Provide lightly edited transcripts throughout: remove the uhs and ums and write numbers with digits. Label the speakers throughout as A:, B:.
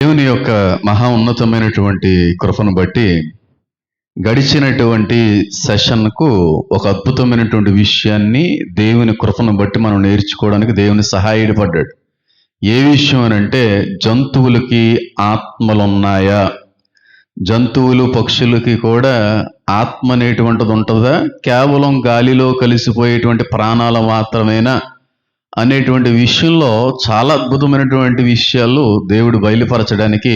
A: దేవుని యొక్క మహా ఉన్నతమైనటువంటి కృపను బట్టి గడిచినటువంటి సెషన్కు ఒక అద్భుతమైనటువంటి విషయాన్ని దేవుని కృపను బట్టి మనం నేర్చుకోవడానికి దేవుని సహాయపడ్డాడు. ఏ విషయం అనంటే జంతువులకి ఆత్మలు ఉన్నాయా, జంతువులు పక్షులకి కూడా ఆత్మ అనేటువంటిది ఉంటుందా, కేవలం గాలిలో కలిసిపోయేటువంటి ప్రాణాలు మాత్రమేనా అనేటువంటి విషయంలో చాలా అద్భుతమైనటువంటి విషయాలు దేవుడు బయలుపరచడానికి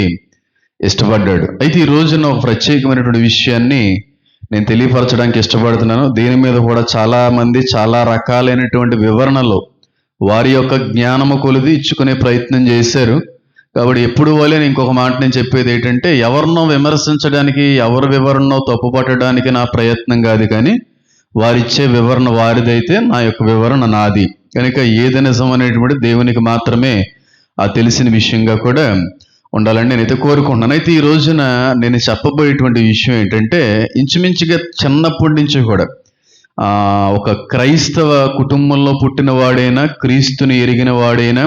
A: ఇష్టపడ్డాడు. అయితే ఈ రోజున ఒక ప్రత్యేకమైనటువంటి విషయాన్ని నేను తెలియపరచడానికి ఇష్టపడుతున్నాను. దీని మీద కూడా చాలా మంది చాలా రకాలైనటువంటి వివరణలు వారి యొక్క జ్ఞానము కొలిది ఇచ్చుకునే ప్రయత్నం చేశారు. కాబట్టి ఎప్పుడు వల్లే ఇంకొక మాట నేను చెప్పేది ఏంటంటే, ఎవరినో విమర్శించడానికి, ఎవరి వివరణో తప్పుపట్టడానికి నా ప్రయత్నం కాదు, కానీ వారిచ్చే వివరణ వారిదైతే నా యొక్క వివరణ నాది. కనుక ఏది నిజం అనేటువంటి దేవునికి మాత్రమే ఆ తెలిసిన విషయంగా కూడా ఉండాలని నేనైతే కోరుకుంటున్నాను. అయితే ఈ రోజున నేను చెప్పబోయేటువంటి విషయం ఏంటంటే, ఇంచుమించుగా చిన్నప్పటి నుంచి కూడా ఒక క్రైస్తవ కుటుంబంలో పుట్టిన వాడైనా, క్రీస్తుని ఎరిగిన వాడైనా,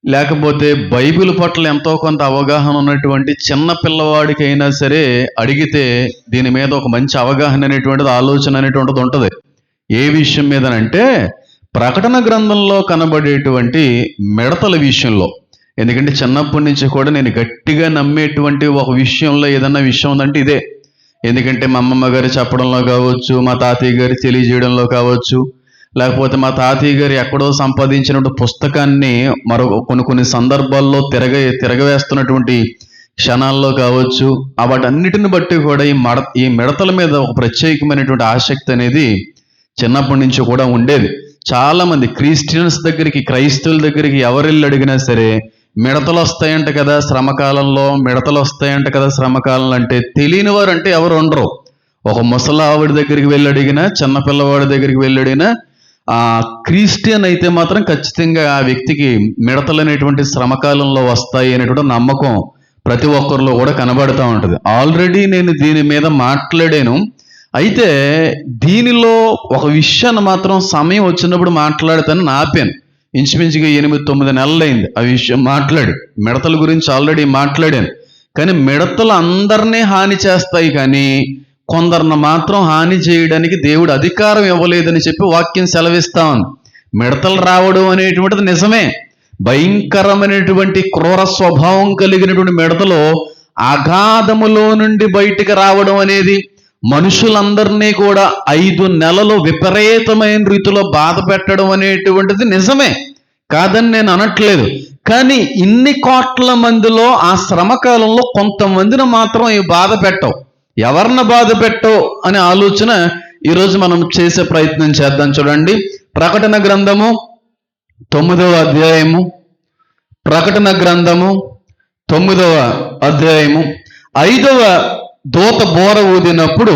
A: లేకపోతే బైబిల్ పట్ల ఎంతో కొంత అవగాహన ఉన్నటువంటి చిన్న పిల్లవాడికైనా సరే అడిగితే దీని మీద ఒక మంచి అవగాహన అనేటువంటిది, ఆలోచన అనేటువంటిది ఉంటుంది. ఏ విషయం మీదనంటే ప్రకటన గ్రంథంలో కనబడేటువంటి మిడతల విషయంలో. ఎందుకంటే చిన్నప్పటి నుంచి కూడా నేను గట్టిగా నమ్మేటువంటి ఒక విషయంలో ఏదన్నా విషయం ఉందంటే ఇదే. ఎందుకంటే మా అమ్మమ్మ గారు చెప్పడంలో కావచ్చు, మా తాతయ్య గారు తెలియజేయడంలో కావచ్చు, లేకపోతే మా తాతయ్య గారు ఎక్కడో సంపాదించినటువంటి పుస్తకాన్ని మరో కొన్ని సందర్భాల్లో తిరగవేస్తున్నటువంటి క్షణాల్లో కావచ్చు, వాటన్నిటిని బట్టి కూడా ఈ మిడతల మీద ఒక ప్రత్యేకమైనటువంటి ఆసక్తి అనేది చిన్నప్పటి నుంచి కూడా ఉండేది. చాలామంది క్రిస్టియన్స్ దగ్గరికి, క్రైస్తవుల దగ్గరికి ఎవరెళ్ళి అడిగినా సరే మిడతలు వస్తాయంట కదా శ్రమకాలంలో, మిడతలు వస్తాయంట కదా శ్రమకాలంలో అంటే తెలియని వారు అంటే ఎవరు ఉండరు. ఒక ముసలావిడి దగ్గరికి వెళ్ళి అడిగినా, చిన్నపిల్లవాడి దగ్గరికి వెళ్ళి అడిగినా, క్రిస్టియన్ అయితే మాత్రం ఖచ్చితంగా ఆ వ్యక్తికి మిడతలు అనేటువంటి శ్రమకాలంలో వస్తాయి అనేటువంటి నమ్మకం ప్రతి ఒక్కరిలో కూడా కనబడుతూ ఉంటుంది. ఆల్రెడీ నేను దీని మీద మాట్లాడాను. అయితే దీనిలో ఒక విషయాన్ని మాత్రం సమయం వచ్చినప్పుడు మాట్లాడతానని ఆపాను. ఇంచుమించుగా 8-9 నెలలైంది ఆ విషయం మాట్లాడి. మిడతల గురించి ఆల్రెడీ మాట్లాడాను. కానీ మిడతలు అందరినీ హాని చేస్తాయి, కానీ కొందరిని మాత్రం హాని చేయడానికి దేవుడు అధికారం ఇవ్వలేదని చెప్పి వాక్యం సెలవిస్తా ఉంది. మిడతలు రావడం అనేటువంటిది నిజమే. భయంకరమైనటువంటి క్రూర స్వభావం కలిగినటువంటి మిడతలు అగాధములో నుండి బయటికి రావడం అనేది, మనుషులందరినీ కూడా 5 నెలలు విపరీతమైన రీతిలో బాధ పెట్టడం అనేటువంటిది నిజమే, కాదని నేను అనట్లేదు. కానీ ఇన్ని కోట్ల మందిలో ఆ శ్రమకాలంలో కొంతమందిని మాత్రం ఈ బాధ పెట్టవు. ఎవరిని బాధ పెట్టవు అనే ఆలోచన ఈరోజు మనం చేసే ప్రయత్నం చేద్దాం. చూడండి, ప్రకటన గ్రంథము 9వ అధ్యాయము, ప్రకటన గ్రంథము 9వ అధ్యాయము 5వ దూత బోర ఊదినప్పుడు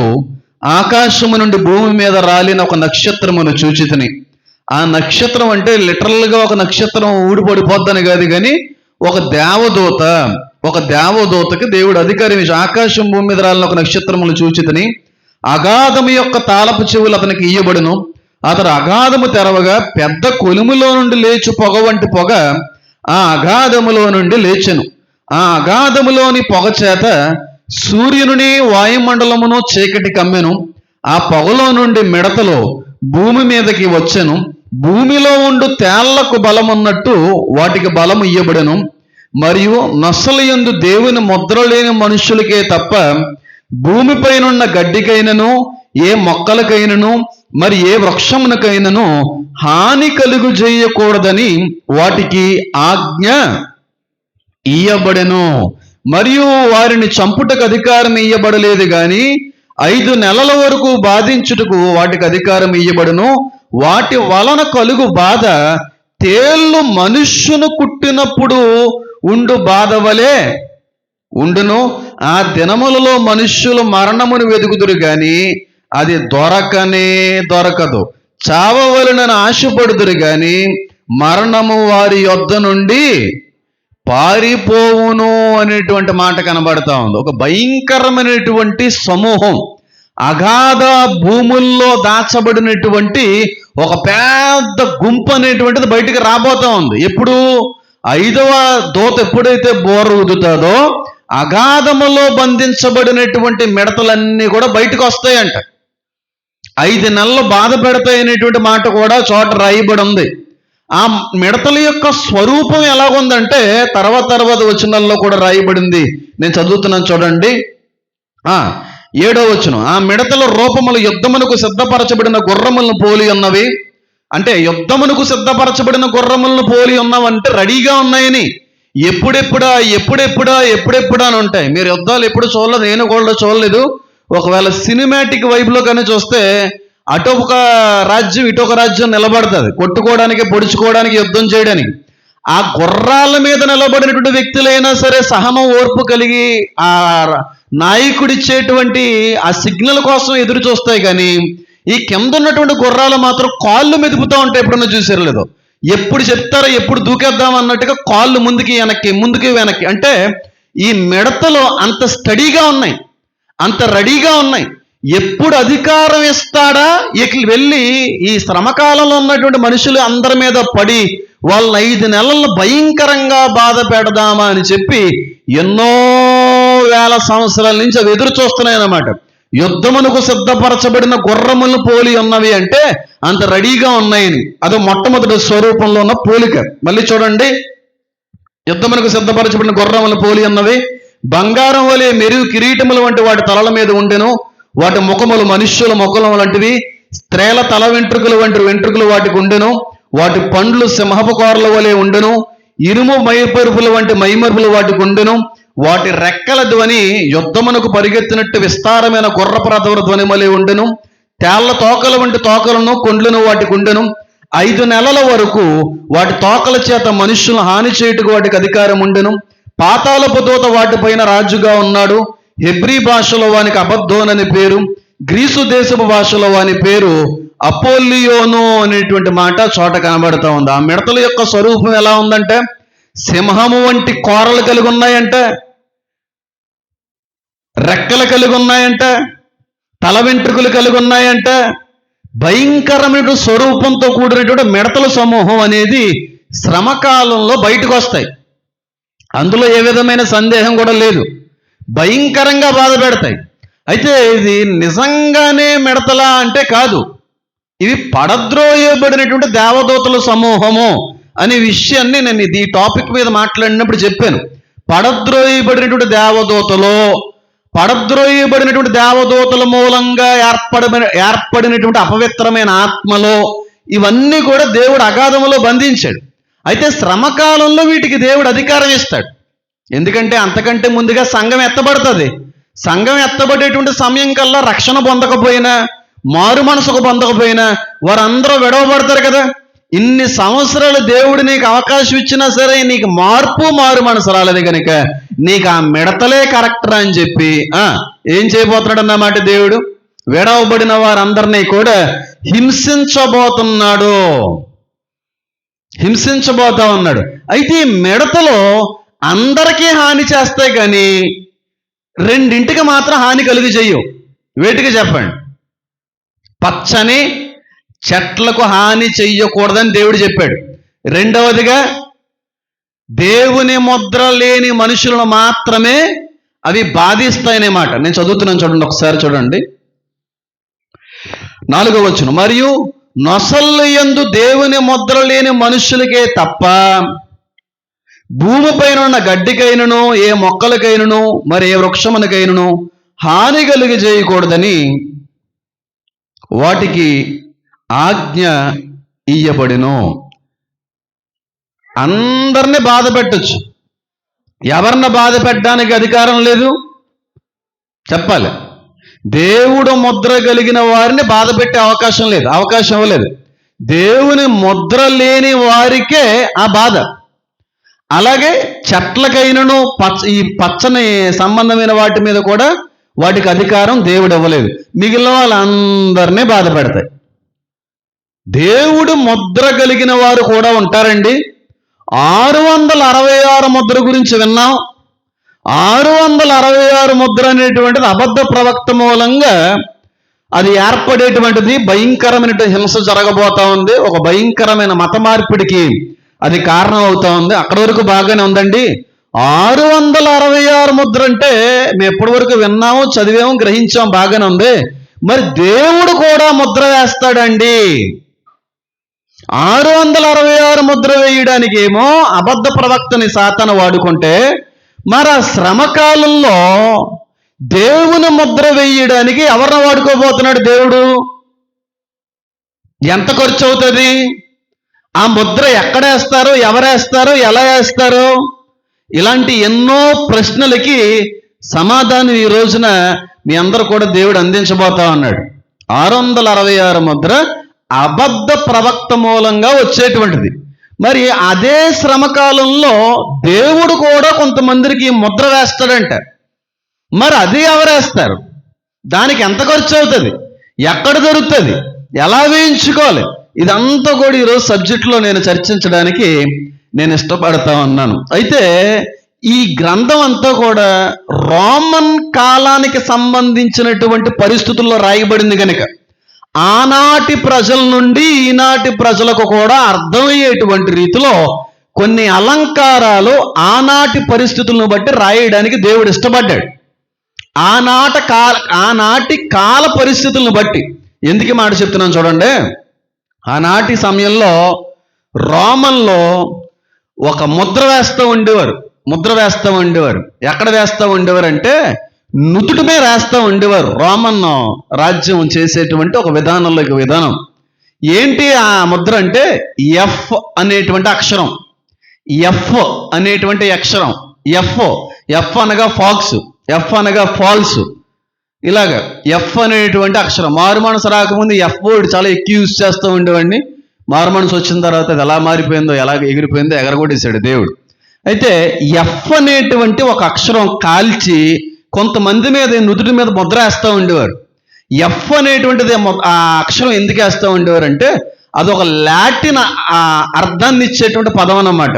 A: ఆకాశము నుండి భూమి మీద రాలిన ఒక నక్షత్రమును చూచితిని. ఆ నక్షత్రం అంటే లిటరల్గా ఒక నక్షత్రం ఊడిపడిపోద్దని కాదు, కానీ ఒక దేవదూతకి దేవుడు అధికారం ఇచ్చి ఆకాశం భూమి మీద రాలిన ఒక నక్షత్రమును చూచితిని. అగాధము యొక్క తాళపు చెవులు అతనికి ఇయ్యబడును. అతడు అగాధము తెరవగా పెద్ద కొలుములో నుండి లేచు పొగ వంటి పొగ ఆ అగాధములో నుండి లేచెను. ఆ అగాధములోని పొగ చేత సూర్యుని వాయుమండలమును చీకటి కమ్మెను. ఆ పొగలో నుండి మిడతలు భూమి మీదకి వచ్చెను. భూమిలో ఉండు తేళ్లకు బలమున్నట్టు వాటికి బలము ఇయ్యబడెను. మరియు నొసలు యందు దేవుని ముద్ర లేని మనుషులకే తప్ప భూమిపైనున్న గడ్డికైనను, ఏ మొక్కలకైనను, మరి ఏ వృక్షమునకైనను హాని కలుగు చేయకూడదని వాటికి ఆజ్ఞ ఇయ్యబడెను. మరియు వారిని చంపుటకు అధికారం ఇయ్యబడలేదు, కానీ 5 నెలల వరకు బాధించుటకు వాటికి అధికారం ఇయ్యబడును. వాటి వలన కలుగు బాధ తేళ్లు మనుష్యును కుట్టినప్పుడు ఉండు బాధ వలె ఉండును. ఆ దినములలో మనుష్యులు మరణమును వెదుకుదురు, కానీ అది దొరకదు. చావవలెనని ఆశపడుదురు, కానీ మరణము వారి యొద్ద నుండి పారిపోవును అనేటువంటి మాట కనబడతా ఉంది. ఒక భయంకరమైనటువంటి సమూహం అగాధ భూముల్లో దాచబడినటువంటి ఒక పెద్ద గుంపు అనేటువంటిది బయటికి రాబోతా ఉంది. ఎప్పుడు? ఐదవ దూత ఎప్పుడైతే బోర ఊదుతుందో అగాధములో బంధించబడినటువంటి మిడతలన్నీ కూడా బయటకు వస్తాయంట. 5 నెలలు బాధ పెడతాయి అనేటువంటి మాట కూడా చోట రాయబడి ఉంది. ఆ మిడతల యొక్క స్వరూపం ఎలాగుందంటే తర్వాత వచనాల్లో కూడా రాయబడింది. నేను చదువుతున్నాను చూడండి. 7వ వచనం, ఆ మిడతల రూపములు యుద్ధమునకు సిద్ధపరచబడిన గుర్రములను పోలి ఉన్నవి. అంటే యుద్ధమునకు సిద్ధపరచబడిన గుర్రములను పోలి ఉన్నవంటే రెడీగా ఉన్నాయని. ఎప్పుడెప్పుడా అని ఉంటాయి. మీరు యుద్ధాలు ఎప్పుడు చూడలేదు, నేను కూడా చూడలేదు. ఒకవేళ సినిమాటిక్ వైపులో కానీ చూస్తే అటు ఒక రాజ్యం ఇటు ఒక రాజ్యం నిలబడుతుంది, కొట్టుకోవడానికి, పొడుచుకోవడానికి, యుద్ధం చేయడానికి. ఆ గుర్రాల మీద నిలబడినటువంటి వ్యక్తులైనా సరే సహనం, ఓర్పు కలిగి ఆ నాయకుడిచ్చేటువంటి ఆ సిగ్నల్ కోసం ఎదురు చూస్తాయి. కానీ ఈ కింద ఉన్నటువంటి గుర్రాలు మాత్రం కాళ్ళు మెదుపుతూ ఉంటాయి. ఎప్పుడన్నా చూసారు లేదో? ఎప్పుడు చెప్తారో ఎప్పుడు దూకేద్దాం అన్నట్టుగా కాళ్ళు ముందుకి వెనక్కి. అంటే ఈ మిడతలు అంత స్టడీగా ఉన్నాయి, అంత రెడీగా ఉన్నాయి. ఎప్పుడు అధికారం ఇస్తాడా వెళ్ళి ఈ శ్రమకాలంలో ఉన్నటువంటి మనుషులు అందరి మీద పడి వాళ్ళ 5 నెలలను భయంకరంగా బాధ పెడదామా అని చెప్పి ఎన్నో వేల సంవత్సరాల నుంచి అవి ఎదురు చూస్తున్నాయి అన్నమాట. యుద్ధమునకు సిద్ధపరచబడిన గుర్రములను పోలి ఉన్నవి అంటే అంత రెడీగా ఉన్నాయని. అదో మొట్టమొదటి స్వరూపంలో ఉన్న పోలిక. మళ్ళీ చూడండి, యుద్ధమునకు సిద్ధపరచబడిన గుర్రములను పోలి ఉన్నవి, బంగారం వలె మెరుగు కిరీటములు వంటి వాటి తలల మీద ఉండెను, వాటి ముఖములు మనుష్యుల ముఖముల వంటివి, స్త్రీల తల వెంట్రుకలు వంటి వెంట్రుకలు వాటికి ఉండెను, వాటి పండ్లు సింహపు కోరల వలె ఉండెను, ఇనుము మైపరుపుల వంటి మైమరుపులు వాటికి ఉండెను, వాటి రెక్కల ధ్వని యుద్ధమునకు పరిగెత్తినట్టు విస్తారమైన గుర్రపు రథముల ధ్వని వలె ఉండెను, తేళ్ల తోకల వంటి తోకలను కొండ్లను వాటికి ఉండెను. 5 నెలల వరకు వాటి తోకల చేత మనుష్యులను హాని చేయుటకు వాటికి అధికారం ఉండెను. పాతాళపు దూత వాటిపైన రాజుగా ఉన్నాడు. హెబ్రీ భాషలో వానికి అబద్దోన్ అని పేరు, గ్రీసు దేశపు భాషలో వాని పేరు అపోలియోను అనేటువంటి మాట చోట కనబడుతూ ఉంది. ఆ మిడతల యొక్క స్వరూపం ఎలా ఉందంటే సింహము వంటి కోరలు కలిగి ఉన్నాయంటే, రెక్కలు కలిగి ఉన్నాయంటే, తల వెంట్రుకలు కలిగి ఉన్నాయంటే, భయంకరమైన స్వరూపంతో కూడినటువంటి మిడతల సమూహం అనేది శ్రమకాలంలో బయటకు వస్తాయి. అందులో ఏ విధమైన సందేహం కూడా లేదు. భయంకరంగా బాధ పెడతాయి. అయితే ఇది నిజంగానే మిడతలా అంటే కాదు, ఇవి పడద్రోయబడినటువంటి దేవదూతల సమూహము అనే విషయాన్ని నేను ఈ టాపిక్ మీద మాట్లాడినప్పుడు చెప్పాను. పడద్రోయబడినటువంటి దేవదూతల మూలంగా ఏర్పడినటువంటి అపవిత్రమైన ఆత్మలో ఇవన్నీ కూడా దేవుడు అగాధములో బంధించాడు. అయితే శ్రమకాలంలో వీటికి దేవుడు అధికారం ఇస్తాడు. ఎందుకంటే అంతకంటే ముందుగా సంఘం ఎత్తబడుతుంది. సంఘం ఎత్తబడేటువంటి సమయం కల్లా రక్షణ పొందకపోయినా, మారు మనసుకు పొందకపోయినా వారందరూ విడవబడతారు కదా. ఇన్ని సంవత్సరాలు దేవుడు నీకు అవకాశం ఇచ్చినా సరే నీకు మారు మనసు రాలేదు కనుక నీకు ఆ మిడతలే కరెక్టర్ అని చెప్పి ఏం చేయబోతున్నాడు అన్నమాట. దేవుడు విడవబడిన వారందరినీ కూడా హింసించబోతా ఉన్నాడు. అయితే ఈ మిడతలో అందరికీ హాని చేస్తాయి కానీ 2 మాత్రం హాని కలుగు చెయ్యవు. వేటికి చెప్పండి? పచ్చని చెట్లకు హాని చెయ్యకూడదని దేవుడు చెప్పాడు. 2వదిగా దేవుని ముద్ర లేని మనుషులను మాత్రమే అవి బాధిస్తాయనే మాట. నేను చదువుతున్నాను చూడండి, ఒకసారి చూడండి. 4వ వచనం, మరియు నొసళ్ళు యందు దేవుని ముద్ర లేని మనుషులకే తప్ప భూమిపైన ఉన్న గడ్డికైనను ఏ మొక్కలకైనను మరి ఏ వృక్షమునకైనను హాని కలిగి చేయకూడదని వాటికి ఆజ్ఞ ఇయ్యబడిను. అందరినీ బాధ పెట్టచ్చు, ఎవరిని బాధ పెట్టడానికి అధికారం లేదు చెప్పాలి. దేవుడు ముద్ర కలిగిన వారిని బాధ పెట్టే అవకాశం ఇవ్వలేదు. దేవుని ముద్ర లేని వారికే ఆ బాధ. అలాగే చెట్లకైనను ఈ పచ్చని సంబంధమైన వాటి మీద కూడా వాటికి అధికారం దేవుడు ఇవ్వలేదు. మిగిలిన వాళ్ళందరినీ బాధ పెడతాయి. దేవుడు ముద్ర కలిగిన వారు కూడా ఉంటారండి. 666 ముద్ర గురించి విన్నాం. 666 ముద్ర అనేటువంటిది అబద్ధ ప్రవక్త మూలంగా అది ఏర్పడేటువంటిది. భయంకరమైన హింస జరగబోతా ఉంది. ఒక భయంకరమైన మత మార్పిడికి అది కారణం అవుతా ఉంది. అక్కడి వరకు బాగానే ఉందండి. 666 ముద్ర అంటే మేము ఎప్పటి వరకు విన్నాము, చదివాము, గ్రహించాం, బాగానే ఉంది. మరి దేవుడు కూడా ముద్ర వేస్తాడండి. 666 ముద్ర వేయడానికి ఏమో అబద్ధ ప్రవక్తని సాతాను వాడుకుంటే, మరి ఆ శ్రమకాలంలో దేవుని ముద్ర వేయడానికి ఎవరిని వాడుకోబోతున్నాడు దేవుడు? ఎంత ఖర్చు అవుతుంది? ఆ ముద్ర ఎక్కడేస్తారు, ఎవరేస్తారు, ఎలా వేస్తారు? ఇలాంటి ఎన్నో ప్రశ్నలకి సమాధానం ఈ రోజున మీ అందరూ కూడా దేవుడు అందించబోతా ఉన్నాడు. 666 ముద్ర అబద్ధ ప్రవక్త మూలంగా వచ్చేటువంటిది. మరి అదే శ్రమకాలంలో దేవుడు కూడా కొంతమందికి ముద్ర వేస్తాడంట. మరి అది ఎవరేస్తారు? దానికి ఎంత ఖర్చు అవుతుంది? ఎక్కడ దొరుకుతుంది? ఎలా వేయించుకోవాలి? ఇదంతా కూడా ఈరోజు సబ్జెక్టులో నేను చర్చించడానికి నేను ఇష్టపడతా ఉన్నాను. అయితే ఈ గ్రంథం అంతా కూడా రోమన్ కాలానికి సంబంధించినటువంటి పరిస్థితుల్లో రాయబడింది కనుక ఆనాటి ప్రజల నుండి ఈనాటి ప్రజలకు కూడా అర్థమయ్యేటువంటి రీతిలో కొన్ని అలంకారాలు ఆనాటి పరిస్థితులను బట్టి రాయడానికి దేవుడు ఇష్టపడ్డాడు. ఆనాటి కాల పరిస్థితులను బట్టి. ఎందుకు మాట చెప్తున్నాను చూడండి. ఆనాటి సమయంలో రోమన్లో ఒక ముద్ర వేస్తూ ఉండేవారు. ఎక్కడ వేస్తూ ఉండేవారు అంటే నుదుటి మీద వేస్తూ ఉండేవారు. రోమన్ రాజ్యం చేసేటువంటి ఒక విధానం. ఏంటి ఆ ముద్ర అంటే ఎఫ్ అనేటువంటి అక్షరం. ఎఫ్ అనగా ఫాక్స్, ఎఫ్ అనగా ఫాల్స్. ఇలాగ ఎఫ్ అనేటువంటి అక్షరం. మారుమనసు రాకముందు ఎఫ్ వర్డ్ చాలా ఎక్కువ యూజ్ చేస్తూ ఉండేవాడిని. మారుమనసు వచ్చిన తర్వాత అది ఎలా మారిపోయిందో, ఎలా ఎగిరిపోయిందో ఎగరగొట్టేశాడు దేవుడు. అయితే ఎఫ్ అనేటువంటి ఒక అక్షరం కాల్చి కొంతమంది మీద నుదుటి మీద ముద్ర వేస్తూ ఉండేవారు. ఎఫ్ అనేటువంటిది ఆ అక్షరం ఎందుకు వేస్తూ ఉండేవారు అంటే అదొక లాటిన్ అర్థాన్ని ఇచ్చేటువంటి పదం అన్నమాట.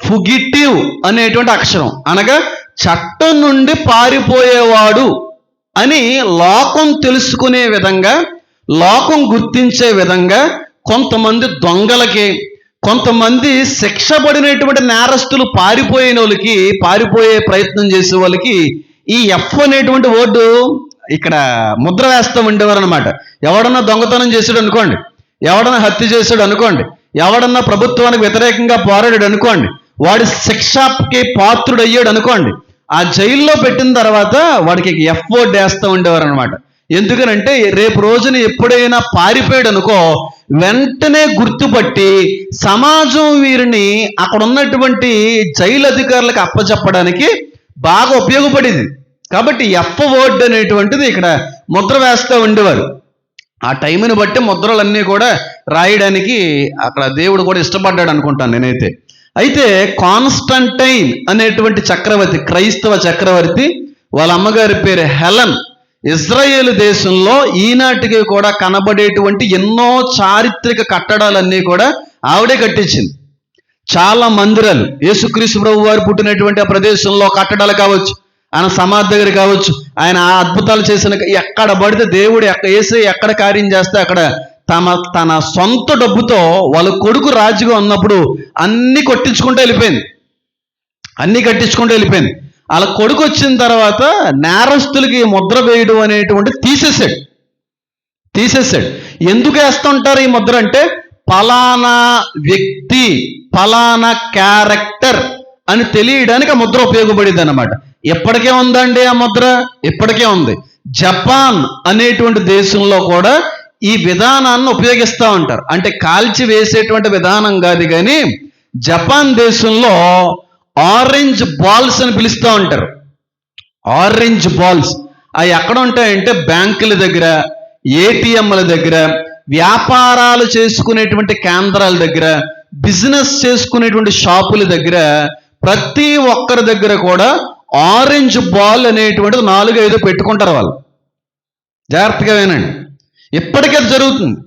A: ఫుగిటివ్ అనేటువంటి అక్షరం అనగా చట్టం నుండి పారిపోయేవాడు అని లోకం తెలుసుకునే విధంగా, లోకం గుర్తించే విధంగా కొంతమంది దొంగలకి, కొంతమంది శిక్ష పడినటువంటి నేరస్తులు పారిపోయే ప్రయత్నం చేసే వాళ్ళకి ఈ ఎఫ్ అనేటువంటి వర్డు ఇక్కడ ముద్ర వేస్తూ ఉండేవారు అనమాట. ఎవడన్నా దొంగతనం చేశాడు అనుకోండి, ఎవడన్నా హత్య చేశాడు అనుకోండి, ఎవడన్నా ప్రభుత్వానికి వ్యతిరేకంగా పోరాడాడు అనుకోండి, వాడి శిక్షకి పాత్రుడు అయ్యాడు అనుకోండి, ఆ జైల్లో పెట్టిన తర్వాత వాడికి ఎఫ్ వర్డ్ వేస్తూ ఉండేవారు అనమాట. ఎందుకనంటే రేపు రోజున ఎప్పుడైనా పారిపోయాడు అనుకో, వెంటనే గుర్తుపట్టి సమాజం వీరిని అక్కడ ఉన్నటువంటి జైలు అధికారులకు అప్పచెప్పడానికి బాగా ఉపయోగపడేది. కాబట్టి ఎఫ్ వర్డ్ అనేటువంటిది ఇక్కడ ముద్ర వేస్తూ ఉండేవారు. ఆ టైంని బట్టి ముద్రలన్నీ కూడా రాయడానికి అక్కడ దేవుడు కూడా ఇష్టపడ్డాడు అనుకుంటాను నేనైతే. అయితే కాన్స్టంటైన్ అనేటువంటి చక్రవర్తి, క్రైస్తవ చక్రవర్తి, వాళ్ళ అమ్మగారి పేరు హెలెన్, ఇజ్రాయేల్ దేశంలో ఈనాటికి కూడా కనబడేటువంటి ఎన్నో చారిత్రక కట్టడాలన్నీ కూడా ఆవిడే కట్టించింది. చాలా మందిరాలు, యేసుక్రీస్తు ప్రభు వారు పుట్టినటువంటి ఆ ప్రదేశంలో కట్టడాలు కావచ్చు, ఆయన సమాధి దగ్గర కావచ్చు, ఆయన ఆ అద్భుతాలు చేసిన ఎక్కడ పడితే దేవుడు వేసి ఎక్కడ కార్యం చేస్తే అక్కడ తన సొంత డబ్బుతో వాళ్ళ కొడుకు రాజుగా ఉన్నప్పుడు అన్ని కట్టించుకుంటూ వెళ్ళిపోయింది. వాళ్ళ కొడుకు వచ్చిన తర్వాత నేరస్తులకి ముద్ర వేయడం అనేటువంటి తీసేసాడు. ఎందుకు వేస్తుంటారు ఈ ముద్ర అంటే ఫలానా వ్యక్తి, ఫలానా క్యారెక్టర్ అని తెలియడానికి ఆ ముద్ర ఉపయోగపడింది అన్నమాట. ఎప్పటికే ఉందండి ఆ ముద్ర, ఇప్పటికే ఉంది. జపాన్ అనేటువంటి దేశంలో కూడా ఈ విధానాన్ని ఉపయోగిస్తూ ఉంటారు. అంటే కాల్చి వేసేటువంటి విధానం కాదు, కానీ జపాన్ దేశంలో ఆరెంజ్ బాల్స్ అని పిలుస్తూ ఉంటారు. ఆరెంజ్ బాల్స్ అవి ఎక్కడ ఉంటాయంటే బ్యాంకుల దగ్గర, ఏటీఎంల దగ్గర, వ్యాపారాలు చేసుకునేటువంటి కేంద్రాల దగ్గర, బిజినెస్ చేసుకునేటువంటి షాపుల దగ్గర, ప్రతి ఒక్కరి దగ్గర కూడా ఆరెంజ్ బాల్ అనేటువంటిది 4-5 పెట్టుకుంటారు వాళ్ళు. జాగ్రత్తగా వినండి, ఇప్పటికే జరుగుతుంది.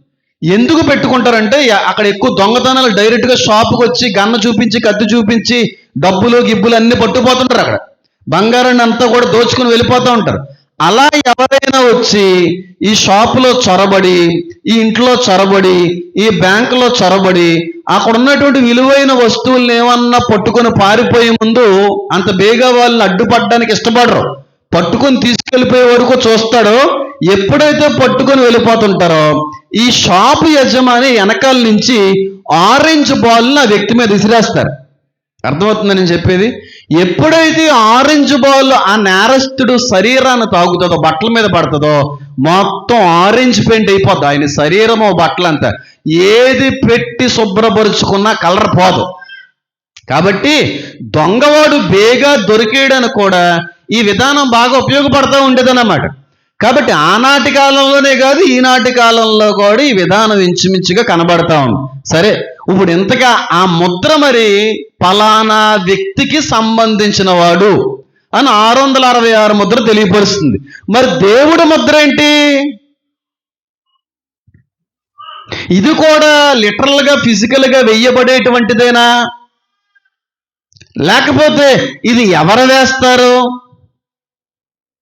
A: ఎందుకు పెట్టుకుంటారంటే అక్కడ ఎక్కువ దొంగతనాలు డైరెక్ట్గా షాపుకి వచ్చి గన్న చూపించి, కత్తి చూపించి, డబ్బులు గిబ్బులు అన్ని పట్టుకుపోతుంటారు. అక్కడ బంగారాన్ని అంతా కూడా దోచుకుని వెళ్ళిపోతూ ఉంటారు.
B: అలా ఎవరైనా వచ్చి ఈ షాపులో చొరబడి, ఈ ఇంట్లో చొరబడి, ఈ బ్యాంకులో చొరబడి అక్కడ ఉన్నటువంటి విలువైన వస్తువుల్ని ఏమన్నా పట్టుకొని పారిపోయే ముందు అంత బేగా వాళ్ళని అడ్డుపడడానికి ఇష్టపడరు. పట్టుకొని తీసుకెళ్ళిపోయే వరకు చూస్తాడో. ఎప్పుడైతే పట్టుకొని వెళ్ళిపోతుంటారో ఈ షాపు యజమాని వెనకాల నుంచి ఆరెంజ్ బాల్ని ఆ వ్యక్తి మీద విసిరేస్తారు. అర్థమవుతుందని నేను చెప్పేది? ఎప్పుడైతే ఆరెంజ్ బాల్ ఆ నేరస్తుడు శరీరాన్ని తాగుతుందో, బట్టల మీద పడుతుందో, మొత్తం ఆరెంజ్ పెయింట్ అయిపోద్ది ఆయన శరీరము బట్టలంతా. ఏది పెట్టి శుభ్రపరుచుకున్నా కలర్ పోదు. కాబట్టి దొంగవాడు బేగా దొరికేయడానికి కూడా ఈ విధానం బాగా ఉపయోగపడుతూ ఉండేదన్నమాట. కాబట్టి ఆనాటి కాలంలోనే కాదు, ఈనాటి కాలంలో కూడా ఈ విధానం ఇంచుమించుగా కనబడతా ఉంది. సరే, ఇప్పుడు ఇంతగా ఆ ముద్ర మరి ఫలానా వ్యక్తికి సంబంధించిన వాడు అని 666 ముద్ర తెలియపరుస్తుంది. మరి దేవుడి ముద్ర ఏంటి? ఇది కూడా లిటరల్గా ఫిజికల్గా వెయ్యబడేటువంటిదేనా? లేకపోతే ఇది ఎవరు వేస్తారు?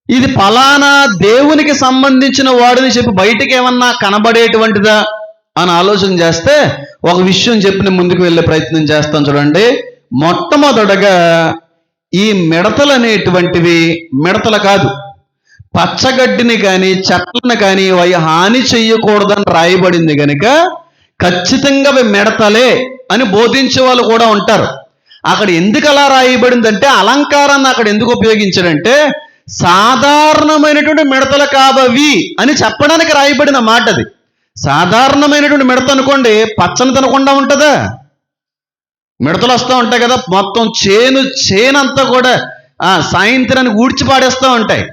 B: ఇది ఫలానా దేవునికి సంబంధించిన వాడిని చెప్పి బయటికి ఏమన్నా కనబడేటువంటిదా అని ఆలోచన చేస్తే ఒక విషయం చెప్పి ముందుకు వెళ్ళే ప్రయత్నం చేస్తాను. చూడండి, మొట్టమొదటగా ఈ మిడతలు అనేటువంటివి మిడతలు కాదు, పచ్చగడ్డిని కానీ చెట్లను కానీ అవి హాని చెయ్యకూడదని రాయబడింది కనుక ఖచ్చితంగా అవి మిడతలే అని బోధించే వాళ్ళు కూడా ఉంటారు. అక్కడ ఎందుకు అలా రాయబడిందంటే, అలంకారాన్ని అక్కడ ఎందుకు ఉపయోగించాడంటే సాధారణమైనటువంటి మిడతలు కావవి అని చెప్పడానికి రాయబడిన మాట అది. సాధారణమైనటువంటి మిడత అనుకోండి, పచ్చని తినకుండా ఉంటుందా? మిడతలు వస్తూ ఉంటాయి కదా, మొత్తం చేనంతా కూడా సాయంత్రానికి ఊడ్చి పాడేస్తూ ఉంటాయి.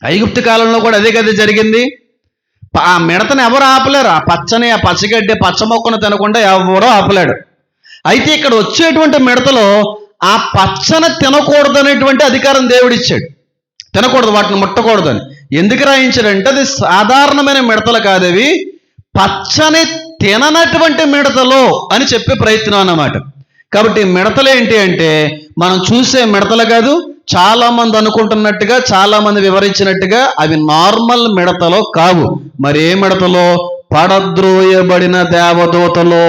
B: ఐగుప్తు కాలంలో కూడా అదే కదా జరిగింది. ఆ మిడతను ఎవరు ఆపలేరు. ఆ పచ్చగడ్డి పచ్చ మొక్కను తినకుండా ఎవరో ఆపలేడు. అయితే ఇక్కడ వచ్చేటువంటి మిడతలో ఆ పచ్చని తినకూడదనేటువంటి అధికారం దేవుడిచ్చాడు. తినకూడదు, వాటిని ముట్టకూడదని. ఎందుకు రాయించాడంటే అది సాధారణమైన మిడతలు కాదవి, పచ్చని తిననటువంటి మిడతలు అని చెప్పే ప్రయత్నం అన్నమాట. కాబట్టి మిడతలు ఏంటి అంటే మనం చూసే మిడతలు కాదు, చాలా మంది అనుకుంటున్నట్టుగా, చాలా మంది వివరించినట్టుగా అవి నార్మల్ మిడతలు కావు. మరి ఏ మిడతలో? పడద్రోయబడిన దేవదూతలు,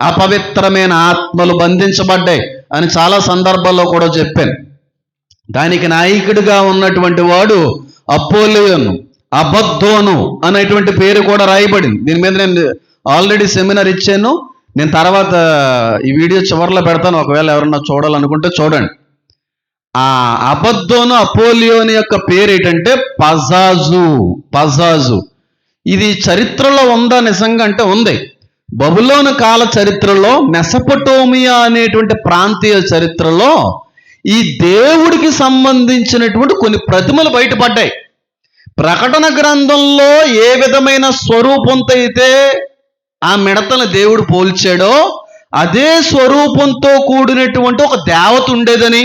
B: అపవిత్రమైన ఆత్మలు బంధించబడ్డాయి అని చాలా సందర్భాల్లో కూడా చెప్పాను. దానికి నాయకుడిగా ఉన్నటువంటి వాడు అపోలియోను, అబద్దోను అనేటువంటి పేరు కూడా రాయబడింది. దీని మీద నేను ఆల్రెడీ సెమినార్ ఇచ్చాను. నేను తర్వాత ఈ వీడియో చివరిలో పెడతాను, ఒకవేళ ఎవరన్నా చూడాలనుకుంటే చూడండి. ఆ అబద్దోను అపోలియోని యొక్క పేరు ఏంటంటే పజాజు. ఇది చరిత్రలో ఉందా నిజంగా అంటే ఉంది. బబులోను కాల చరిత్రలో, మెసొపొటేమియా అనేటువంటి ప్రాంతీయ చరిత్రలో ఈ దేవుడికి సంబంధించినటువంటి కొన్ని ప్రతిమలు బయటపడ్డాయి. ప్రకటన గ్రంథంలో ఏ విధమైన స్వరూపంతో అయితే ఆ మిడతను దేవుడు పోల్చాడో అదే స్వరూపంతో కూడినటువంటి ఒక దేవత ఉండేదని,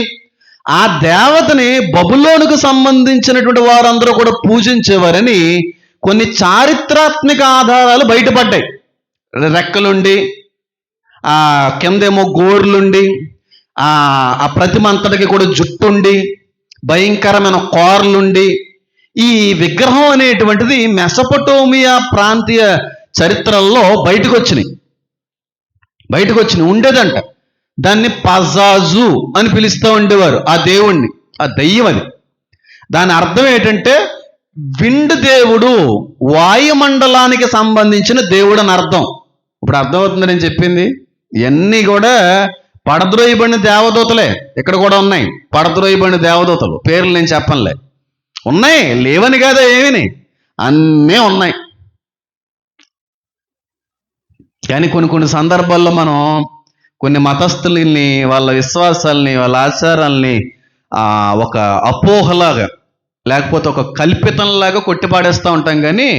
B: ఆ దేవతని బబులోనుకు సంబంధించినటువంటి వారందరూ కూడా పూజించేవారని కొన్ని చారిత్రాత్మక ఆధారాలు బయటపడ్డాయి. రెక్కలుండి, ఆ కిందేమో గోర్లుండి, ఆ ప్రతిమ అంతటికి కూడా జుట్టుండి, భయంకరమైన కోర్లుండి, ఈ విగ్రహం అనేటువంటిది మెసొపొటేమియా ప్రాంతీయ చరిత్రల్లో బయటకు వచ్చినాయి ఉండేదంట. దాన్ని పజాజు అని పిలుస్తూ ఉండేవారు ఆ దేవుణ్ణి, ఆ దయ్యం అది. దాని అర్థం ఏంటంటే విండ్ దేవుడు, వాయుమండలానికి సంబంధించిన దేవుడు అని అర్థం. ఇప్పుడు అర్థమవుతుంది నేను చెప్పింది. ఇవన్నీ కూడా పడద్రోయబడిన దేవదూతలే. ఇక్కడ కూడా ఉన్నాయి పడద్రోయబడిన దేవదూతలు, పేర్లు నేను చెప్పనులే. ఉన్నాయి, లేవని కాదా, ఏమిని అన్నీ ఉన్నాయి. కానీ కొన్ని సందర్భాల్లో మనం కొన్ని మతస్థుల్ని, వాళ్ళ విశ్వాసాలని, వాళ్ళ ఆచారాలని ఒక అపోహలాగా లేకపోతే ఒక కల్పితంలాగా కొట్టిపాడేస్తూ ఉంటాం. కానీ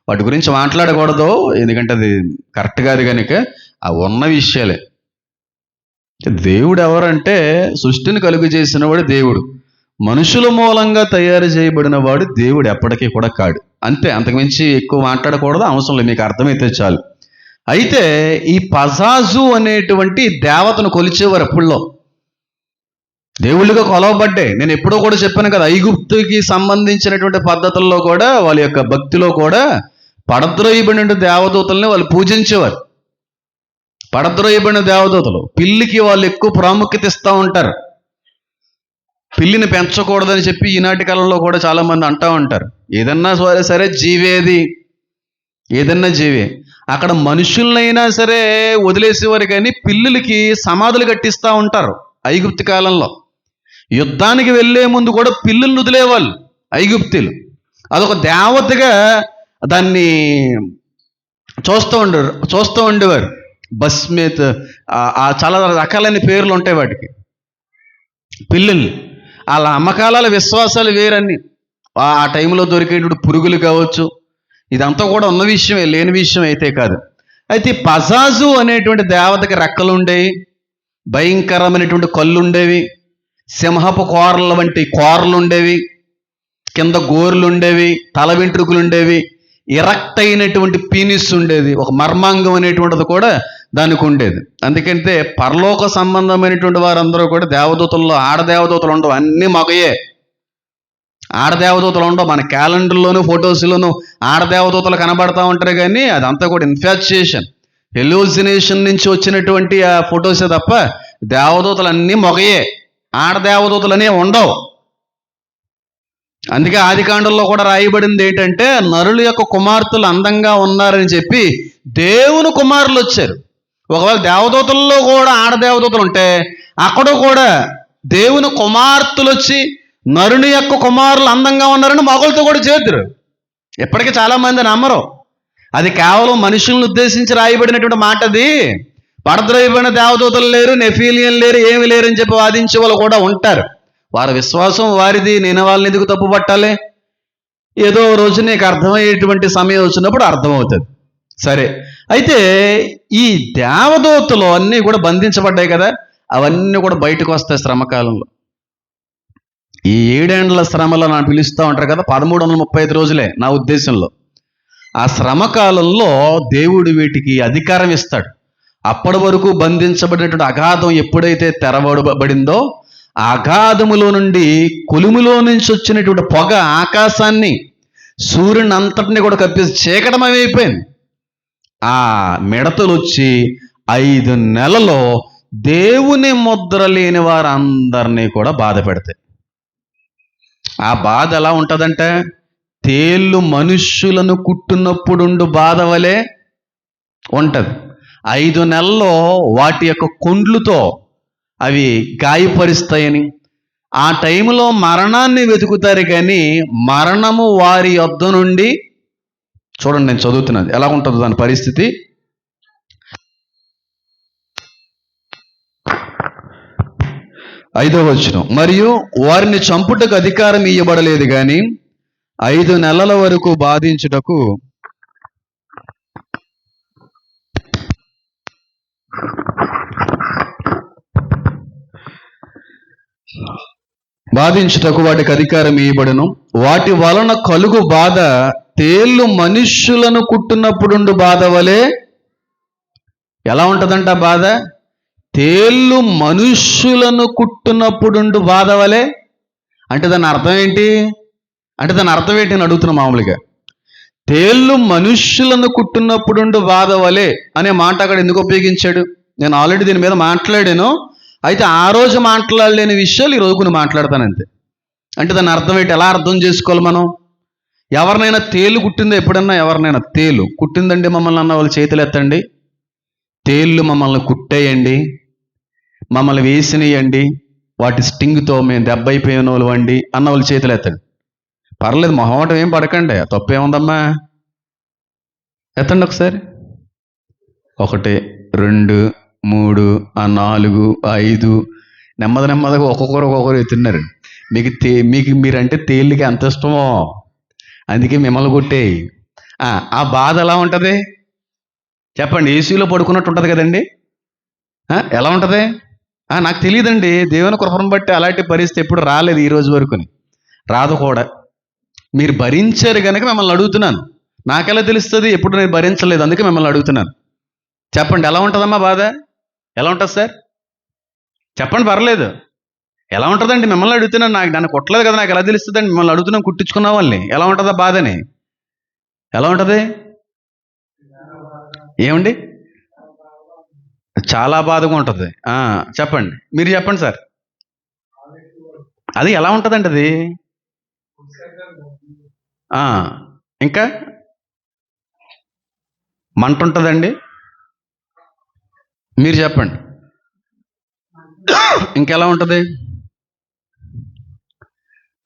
B: వాటి గురించి మాట్లాడకూడదు, ఎందుకంటే అది కరెక్ట్ కాదు. కనుక అవి ఉన్న విషయాలే. దేవుడు ఎవరంటే సృష్టిని కలుగు చేసిన వాడు దేవుడు. మనుషుల మూలంగా తయారు చేయబడిన వాడు దేవుడు ఎప్పటికీ కూడా కాడు. అంతే, అంతకుమించి ఎక్కువ మాట్లాడకూడదు, అవసరం లేదు, మీకు అర్థమైతే చాలు. అయితే ఈ పజాజు అనేటువంటి దేవతను కొలిచేవారు అప్పుల్లో. దేవుళ్ళుగా కొలవబడ్డాయి. నేను ఎప్పుడో కూడా చెప్పాను కదా, ఐగుప్తుకి సంబంధించినటువంటి పద్ధతుల్లో కూడా వాళ్ళ యొక్క భక్తిలో కూడా పడద్రోయబడిన దేవదూతల్ని వాళ్ళు పూజించేవారు. పడద్రోయబడిన దేవదూతలు, పిల్లికి వాళ్ళు ఎక్కువ ప్రాముఖ్యత ఇస్తూ ఉంటారు. పిల్లిని పెంచకూడదని చెప్పి ఈనాటి కాలంలో కూడా చాలా మంది అంటూ ఉంటారు. ఏదన్నా సరే జీవేది, ఏదన్నా జీవే. అక్కడ మనుషులనైనా సరే వదిలేసేవారు, కానీ పిల్లులకి సమాధులు కట్టిస్తూ ఉంటారు. ఐగుప్తు కాలంలో యుద్ధానికి వెళ్ళే ముందు కూడా పిల్లులను వదిలేవాళ్ళు ఐగుప్తీలు. అదొక దేవతగా దాన్ని చూస్తూ ఉండేవారు. బస్మేత్, చాలా రకాలైన పేర్లు ఉంటాయి వాటికి, పిల్లుల్ని. వాళ్ళ అమ్మకాల విశ్వాసాలు వేరన్ని. ఆ టైంలో దొరికేటువంటి పురుగులు కావచ్చు, ఇదంతా కూడా ఉన్న విషయమే, లేని విషయం అయితే కాదు. అయితే పజాజు అనేటువంటి దేవతకి రెక్కలు ఉండేవి, భయంకరమైనటువంటి కళ్ళు ఉండేవి, సింహపు కోరల వంటి కోరలు ఉండేవి, కింద గోర్లు ఉండేవి, తల వెంట్రుకలు ఉండేవి, ఇరక్ట్ అయినటువంటి పీనిస్ ఉండేది, ఒక మర్మాంగం అనేటువంటిది కూడా దానికి ఉండేది. అందుకంటే పరలోక సంబంధమైనటువంటి వారందరూ కూడా దేవదూతల్లో ఆడదేవదూతలు ఉండవు, అన్నీ మగయే. ఆడదేవదూతలు ఉండవు. మన క్యాలెండర్లోను ఫొటోస్లోను ఆడదేవదూతలు కనబడతా ఉంటారు, కానీ అదంతా కూడా ఇన్ఫాచ్యుయేషన్, ఎల్యూజినేషన్ నుంచి వచ్చినటువంటి ఆ ఫొటోసే తప్ప దేవదూతలు అన్నీ మగయే, ఆడదేవదూతలు అనేవి ఉండవు. అందుకే ఆదికాండంలో కూడా రాయబడింది ఏంటంటే, నరుల యొక్క కుమార్తెలు అందంగా ఉన్నారని చెప్పి దేవుని కుమారులు వచ్చారు. ఒకవేళ దేవదూతల్లో కూడా ఆడదేవదూతలు ఉంటే అక్కడ కూడా దేవుని కుమార్తెలు వచ్చి నరుని యొక్క కుమారులు అందంగా ఉన్నారని మగలతో కూడా చేతురు. ఎప్పటికీ చాలా మంది నమ్మరు. అది కేవలం మనుషులను ఉద్దేశించి రాయబడినటువంటి మాట. అది పడద్రోయబడిన దేవదూతలు లేరు, నెఫీలియన్ లేరు, ఏమి లేరు అని చెప్పి వాదించే వాళ్ళు కూడా ఉంటారు. వారి విశ్వాసం వారిది. నేను వాళ్ళని ఎందుకు తప్పు పట్టాలి? ఏదో రోజు నీకు అర్థమయ్యేటువంటి సమయం వచ్చినప్పుడు అర్థమవుతుంది. సరే, అయితే ఈ దేవదూతలు అన్నీ కూడా బంధించబడ్డాయి కదా, అవన్నీ కూడా బయటకు వస్తాయి శ్రమకాలంలో. ఈ 7 ఏండ్ల శ్రమలో నా పిలుస్తూ ఉంటారు కదా, 1335 రోజులే నా ఉద్దేశంలో. ఆ శ్రమకాలంలో దేవుడు వీటికి అధికారం ఇస్తాడు. అప్పటి వరకు బంధించబడినటువంటి అగాధం ఎప్పుడైతే తెరవబడిందో, ఆ అగాధములో నుండి, కొలుములో నుంచి వచ్చినటువంటి పొగ ఆకాశాన్ని, సూర్యుని అంతటిని కూడా కప్పేసి చీకటమైపోయింది. ఆ మిడతలు వచ్చి 5 నెలలో దేవుని ముద్ర లేని వారందరినీ కూడా బాధ పెడతాయి. ఆ బాధ ఎలా ఉంటుందంటే, తేళ్ళు మనుష్యులను కుట్టినప్పుడుండు బాధ వలె ఉంటుంది. 5 నెలల్లో వాటి యొక్క కొండ్లుతో అవి గాయపరుస్తాయని, ఆ టైంలో మరణాన్ని వెతుకుతారు, కానీ మరణము వారి యొద్ద నుండి, చూడండి నేను చదువుతున్నది ఎలా ఉంటుందో దాని పరిస్థితి. ఐదవ వచనం, మరియు వారిని చంపుటకు అధికారం ఇవ్వబడలేదు, కానీ 5 నెలల వరకు బాధించుటకు వాటికి అధికారం ఇవ్వబడును. వాటి వలన కలుగు బాధ తేళ్ళు మనుష్యులను కుట్టినప్పుడుండు బాధ వలె. ఎలా ఉంటుందంట బాధ? తేళ్ళు మనుష్యులను కుట్టినప్పుడుండు బాధ వలె. అంటే దాని అర్థం ఏంటి? అని అడుగుతున్నా మామూలుగా. తేళ్ళు మనుష్యులను కుట్టినప్పుడుండు బాధ వలె అనే మాట అక్కడ ఎందుకు ఉపయోగించాడు? నేను ఆల్రెడీ దీని మీద మాట్లాడాను. అయితే ఆ రోజు మాట్లాడలేని విషయాలు ఈ రోజు కొన్ని మాట్లాడతాను అంతే. అంటే దాని అర్థం ఏంటి? ఎలా అర్థం చేసుకోవాలి మనం? ఎవరినైనా తేలు కుట్టిందో? ఎప్పుడన్నా ఎవరినైనా తేలు కుట్టిందండి మమ్మల్ని అన్న వాళ్ళు చేతులు ఎత్తండి. తేళ్ళు మమ్మల్ని కుట్టేయండి, మమ్మల్ని వేసినేయండి, వాటి స్టింగ్తో మేము దెబ్బ అయిపోయిన వాళ్ళు అండి అన్న వాళ్ళు చేతులు ఎత్తండి. పర్లేదు, మొహమాటం ఏం పడకండి, తప్పేముందమ్మా, ఎత్తండి ఒకసారి. 1, 2, 3, 4, 5 నెమ్మదిగా ఒక్కొక్కరు ఎత్తున్నారు. మీకు మీరంటే తేలికి అంత ఇష్టమో, అందుకే మిమ్మల్ని కొట్టేయి. ఆ బాధ ఎలా ఉంటుంది చెప్పండి? ఏసీలో పడుకున్నట్టు ఉంటుంది కదండి. ఎలా ఉంటుంది? నాకు తెలియదండి, దేవుని కృపను బట్టి అలాంటి పరిస్థితి ఎప్పుడు రాలేదు ఈ రోజు వరకుని, రాదు కూడా. మీరు భరించారు కనుక మిమ్మల్ని అడుగుతున్నాను. నాకెలా తెలుస్తుంది? ఎప్పుడు నేను భరించలేదు, అందుకే మిమ్మల్ని అడుగుతున్నాను. చెప్పండి, ఎలా ఉంటుందమ్మా బాధ? ఎలా ఉంటుంది సార్? చెప్పండి, పర్లేదు. ఎలా ఉంటుందండి? మిమ్మల్ని అడుగుతున్నాను, నన్ను కొట్టలేదు కదా, నాకు ఎలా తెలుస్తుందండి? మిమ్మల్ని అడుగుతున్నాను, కుట్టించుకున్న వాళ్ళని. ఎలా ఉంటుందా బాధని? ఎలా ఉంటుంది ఏమండి? చాలా బాధగా ఉంటుంది. చెప్పండి, మీరు చెప్పండి సార్. అది ఎలా ఉంటుందండి అది? ఇంకా మంట ఉంటుందండి. మీరు చెప్పండి, ఇంకెలా ఉంటుంది?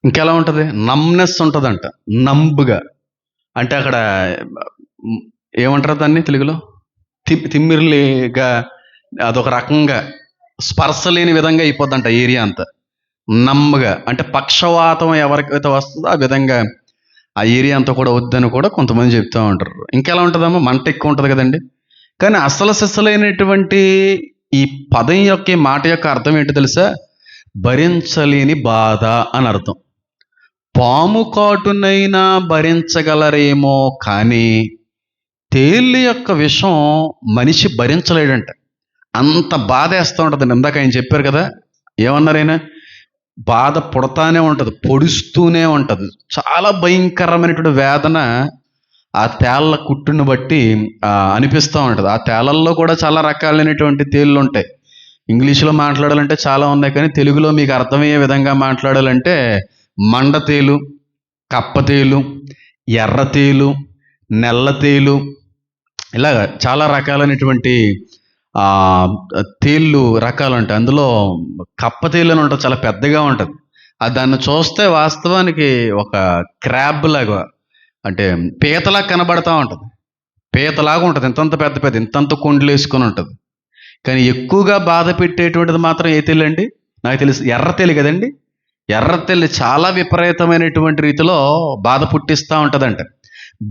B: ఇంకెలా ఉంటుంది? నమ్నెస్ ఉంటుందంట, నంబుగా. అంటే అక్కడ ఏమంటారు దాన్ని తెలుగులో? తిమ్మిరిగా, అదొక రకంగా స్పర్శ లేని విధంగా అయిపోద్దంట ఏరియా అంతా. నమ్మగా అంటే పక్షవాతం ఎవరికైతే వస్తుందో ఆ విధంగా ఆ ఏరియా అంతా కూడా వద్దని కూడా కొంతమంది చెప్తూ ఉంటారు. ఇంకెలా ఉంటుందమ్మా? మంట ఎక్కువ ఉంటుంది కదండి. కానీ అసలు సిస్సలైనటువంటి ఈ పదం యొక్క మాట యొక్క అర్థం ఏంటో తెలుసా? భరించలేని బాధ అని అర్థం. పాము కాటునైనా భరించగలరేమో కానీ తేలు యొక్క విషం మనిషి భరించలేడంట. అంత బాధ వేస్తూ ఉంటుంది. ఇందాక ఆయన చెప్పారు కదా, ఏమన్నారైనా? బాధ పుడతానే ఉంటుంది, పొడుస్తూనే ఉంటుంది. చాలా భయంకరమైనటువంటి వేదన ఆ తేళ్ల కుట్టును బట్టి అనిపిస్తూ ఉంటుంది. ఆ తేళ్లలో కూడా చాలా రకాలైనటువంటి తేళ్ళు ఉంటాయి. ఇంగ్లీష్లో మాట్లాడాలంటే చాలా ఉన్నాయి, కానీ తెలుగులో మీకు అర్థమయ్యే విధంగా మాట్లాడాలంటే మండతేలు, కప్పతేలు, ఎర్రతేలు, నల్లతేలు, ఇలాగ చాలా రకాలైనటువంటి తేళ్ళు రకాలు ఉంటాయి. అందులో కప్పతేలు అని ఉంటుంది, చాలా పెద్దగా ఉంటుంది. దాన్ని చూస్తే వాస్తవానికి ఒక క్రాబ్ లాగా, అంటే పీతలా కనబడతా ఉంటుంది. పీతలాగా ఉంటుంది, ఇంతంత పెద్ద పెద్ద, ఇంతంత కొండలు వేసుకొని ఉంటుంది. కానీ ఎక్కువగా బాధ పెట్టేటువంటిది మాత్రం ఏ తేలు అండి? నాకు తెలుసు, ఎర్రతేలు కదండి. ఎర్రతేలు చాలా విపరీతమైనటువంటి రీతిలో బాధ పుట్టిస్తూ ఉంటుందంట.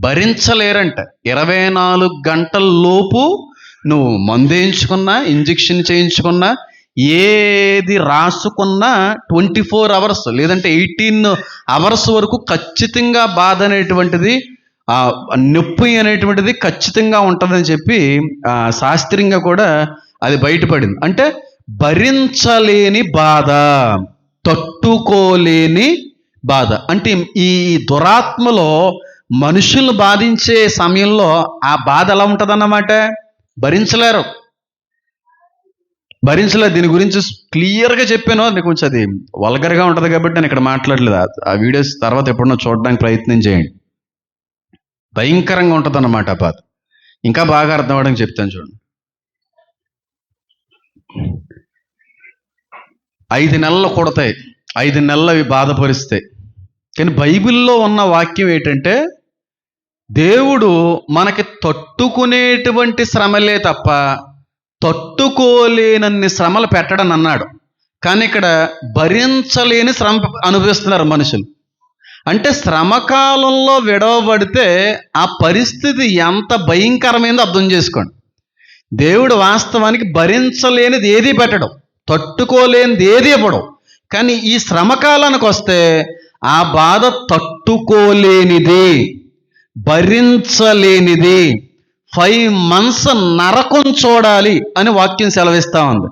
B: భరించలేరంట. 24 గంటల లోపు నువ్వు మందు వేయించుకున్నా, ఇంజెక్షన్ చేయించుకున్నా, ఏది రాసుకున్నా 24 అవర్స్ లేదంటే 18 అవర్స్ వరకు ఖచ్చితంగా బాధ అనేటువంటిది, నొప్పి అనేటువంటిది ఖచ్చితంగా ఉంటుందని చెప్పి శాస్త్రీయంగా కూడా అది బయటపడింది. అంటే భరించలేని బాధ, తట్టుకోలేని బాధ. అంటే ఈ దురాత్మలో మనుషులను బాధించే సమయంలో ఆ బాధ ఎలా ఉంటుందన్నమాట? భరించలేరు. దీని గురించి క్లియర్గా చెప్పాను. అది కొంచెం అది వల్గర్గా ఉంటుంది కాబట్టి నేను ఇక్కడ మాట్లాడలేదు. ఆ వీడియోస్ తర్వాత ఎప్పుడన్నా చూడడానికి ప్రయత్నం చేయండి. భయంకరంగా ఉంటుంది అన్నమాట ఆ బాధ. ఇంకా బాగా అర్థం అవ్వడానికి చెప్తాను చూడండి. 5 నెలలు కొడతాయి, 5 నెలలు అవి బాధపరుస్తాయి. కానీ బైబిల్లో ఉన్న వాక్యం ఏంటంటే, దేవుడు మనకి తట్టుకునేటువంటి శ్రమలే తప్ప తట్టుకోలేనన్ని శ్రమలు పెట్టడని అన్నాడు. కానీ ఇక్కడ భరించలేని శ్రమ అనుభవిస్తున్నారు మనుషులు. అంటే శ్రమకాలంలో విడవబడితే ఆ పరిస్థితి ఎంత భయంకరమైందో అర్థం చేసుకోండి. దేవుడు వాస్తవానికి భరించలేనిది ఏది పెట్టడం, తట్టుకోలేనిది ఏది ఇవ్వడం. కానీ ఈ శ్రమకాలానికి వస్తే ఆ బాధ తట్టుకోలేనిది, భరించలేనిది. 5 months నరకం చూడాలి అని వాక్యం సెలవిస్తూ ఉంది.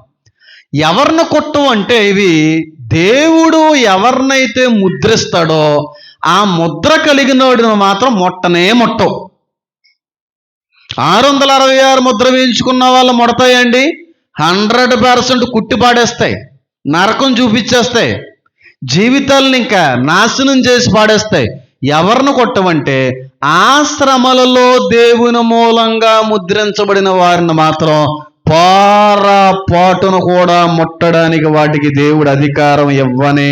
B: ఎవరిని కొట్టు అంటే ఇవి దేవుడు ఎవరినైతే ముద్రిస్తాడో ఆ ముద్ర కలిగినోడిని మాత్రం ముట్టనే ముట్టవు. 666 ముద్ర వేయించుకున్న వాళ్ళు ముడతాయండి, 100% కుట్టి పాడేస్తాయి, నరకం చూపించేస్తాయి, జీవితాలను ఇంకా నాశనం చేసి పాడేస్తాయి. ఎవరిని కొట్టమంటే ఆ శ్రమలలో దేవుని మూలంగా ముద్రించబడిన వారిని మాత్రం పాటును కూడా ముట్టడానికి వాటికి దేవుడు అధికారం ఇవ్వనే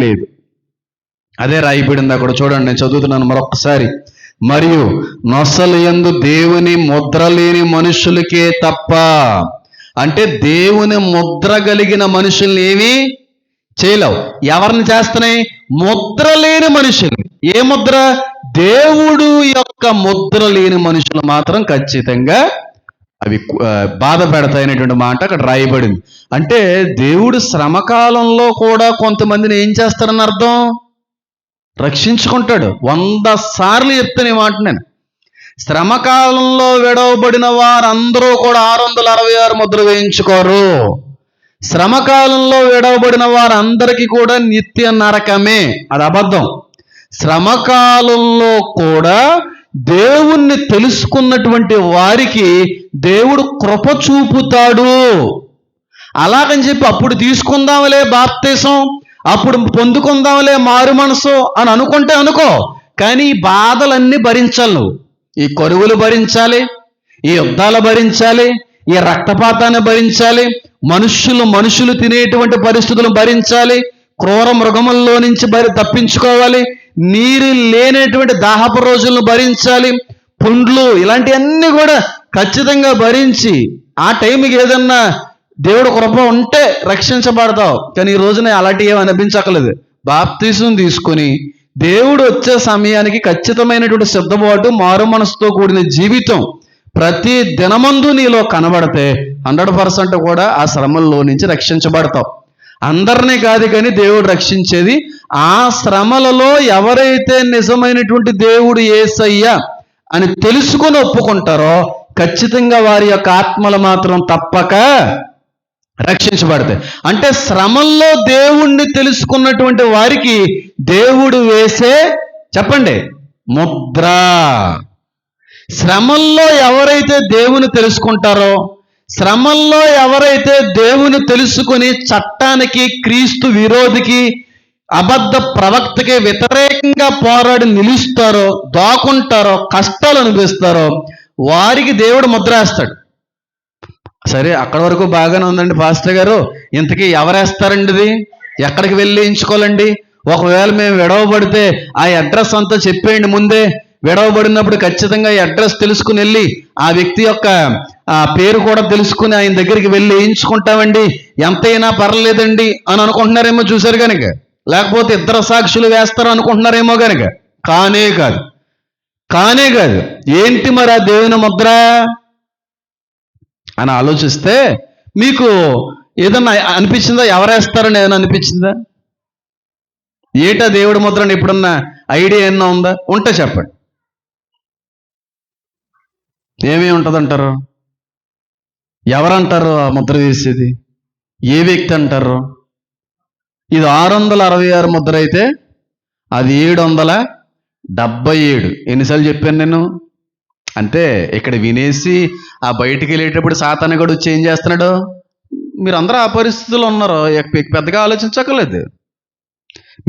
B: లేదు. అదే రాయబడింది అక్కడ చూడండి, నేను చదువుతున్నాను మరొకసారి. మరియు నొసలు యందు దేవుని ముద్ర లేని మనుషులకే తప్ప, అంటే దేవుని ముద్ర కలిగిన మనుషుల్ని ఏమీ చేయలేవు. ఎవరిని చేస్తున్నాయి? ముద్ర లేని మనుషులు. ఏ ముద్ర? దేవుడు యొక్క ముద్ర లేని మనుషులు మాత్రం ఖచ్చితంగా అవి బాధ పెడతాయనేటువంటి మాట అక్కడ రాయబడింది. అంటే దేవుడు శ్రమకాలంలో కూడా కొంతమందిని ఏం చేస్తారని అర్థం? రక్షించుకుంటాడు. 100 సార్లు చెప్తాను ఈ మాట నేను. శ్రమకాలంలో విడవబడిన వారందరూ కూడా 666 ముద్ర వేయించుకోరు. శ్రమకాలంలో విడవబడిన వారందరికీ కూడా నిత్య నరకమే. అది అబద్ధం. శ్రమకాలంలో కూడా దేవుణ్ణి తెలుసుకున్నటువంటి వారికి దేవుడు కృప చూపుతాడు. అలాగని చెప్పి అప్పుడు తీసుకుందాంలే బాప్తీసం, అప్పుడు పొందుకుందాంలే మారు మనసు అని అనుకుంటే అనుకో, కానీ ఈ బాధలన్నీ భరించాలి నువ్వు. ఈ కరువులు భరించాలి, ఈ యుద్ధాలు భరించాలి, ఈ రక్తపాతాన్ని భరించాలి, మనుషులు తినేటువంటి పరిస్థితులను భరించాలి, క్రూర మృగముల్లో నుంచి తప్పించుకోవాలి, నీరు లేనటువంటి దాహపు రోజులను భరించాలి, పుండ్లు ఇలాంటివన్నీ కూడా ఖచ్చితంగా భరించి ఆ టైంకి ఏదన్నా దేవుడు కృప ఉంటే రక్షించబడతావు. కానీ ఈ రోజున అలాంటి ఏమి అనిపించక్కలేదు. బాప్తీసం తీసుకొని దేవుడు వచ్చే సమయానికి ఖచ్చితమైనటువంటి సిద్ధపాటు, మారు మనసుతో కూడిన జీవితం ప్రతి దినమందు నీలో కనబడితే 100% కూడా ఆ శ్రమల్లో నుంచి రక్షించబడతావు. అందరినీ కాదు కానీ దేవుడు రక్షించేది ఆ శ్రమలలో ఎవరైతే నిజమైనటువంటి దేవుడు యేసయ్య అని తెలుసుకొని ఒప్పుకుంటారో ఖచ్చితంగా వారి యొక్క ఆత్మలు మాత్రం తప్పక రక్షించబడతాయి. అంటే శ్రమల్లో దేవుణ్ణి తెలుసుకున్నటువంటి వారికి దేవుడు వేసే, చెప్పండి, ముద్ర. శ్రమల్లో ఎవరైతే దేవుని తెలుసుకుంటారో, శ్రమల్లో ఎవరైతే దేవుని తెలుసుకుని చట్టానికి, క్రీస్తు విరోధికి, అబద్ధ ప్రవక్తకి వ్యతిరేకంగా పోరాడి నిలుస్తారో, దాక్కుంటారో, కష్టాలు అనుభవిస్తారో వారికి దేవుడు ముద్ర వేస్తాడు. సరే, అక్కడి వరకు బాగానే ఉందండి పాస్టర్ గారు, ఇంతకీ ఎవరేస్తారండి ఇది? ఎక్కడికి వెళ్ళి వేయించుకోవాలండి? ఒకవేళ మేము విడవబడితే ఆ అడ్రస్ అంతా చెప్పేయండి ముందే. విడవబడినప్పుడు ఖచ్చితంగా ఈ అడ్రస్ తెలుసుకుని వెళ్ళి ఆ వ్యక్తి యొక్క పేరు కూడా తెలుసుకుని ఆయన దగ్గరికి వెళ్ళి వేయించుకుంటామండి, ఎంతైనా పర్లేదండి అని అనుకుంటున్నారేమో చూశారు కనుక. లేకపోతే ఇద్దరు సాక్షులు వేస్తారు అనుకుంటున్నారేమో కనుక. కానే కాదు. ఏంటి మరి ఆ దేవుని ముద్ర అని ఆలోచిస్తే మీకు ఏదన్నా అనిపించిందా? ఎవరేస్తారని ఏదైనా అనిపించిందా? ఏటా దేవుడి ముద్రని ఎప్పుడన్నా ఐడియా ఏమన్నా ఉందా? ఉంటే చెప్పండి. ఏమేమి ఉంటుందంటారు? ఎవరంటారు ఆ ముద్ర వేసేది? ఏ వ్యక్తి అంటారు? ఇది 666 ముద్ర అయితే అది 777. ఎన్నిసార్లు చెప్పాను నేను? అంటే ఇక్కడ వినేసి ఆ బయటికి వెళ్ళేటప్పుడు సాతాను కూడా వచ్చి ఏం చేస్తున్నాడు? మీరు అందరూ ఆ పరిస్థితుల్లో ఉన్నారు, పెద్దగా ఆలోచించక్కర్లేదు.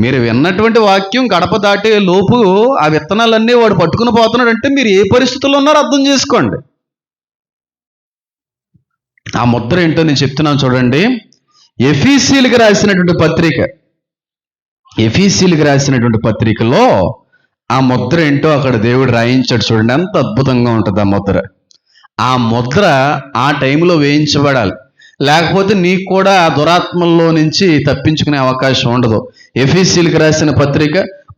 B: మీరు విన్నటువంటి వాక్యం గడప దాటే లోపు ఆ విత్తనాలన్నీ వాడు పట్టుకుని పోతున్నాడు అంటే మీరు ఏ పరిస్థితుల్లో ఉన్నారో అర్థం చేసుకోండి. ఆ ముద్ర ఏంటో నేను చెప్తున్నాను చూడండి. ఎఫీసీలకు రాసినటువంటి పత్రికలో ఆ ముద్ర ఏంటో అక్కడ దేవుడు రాయించాడు చూడండి. ఎంత అద్భుతంగా ఉంటుంది ఆ ముద్ర. ఆ ముద్ర ఆ టైంలో వేయించబడాలి, లేకపోతే నీకు కూడా ఆ దురాత్మల్లో నుంచి తప్పించుకునే అవకాశం ఉండదు. ఎఫీసీలకు రాసిన పత్రిక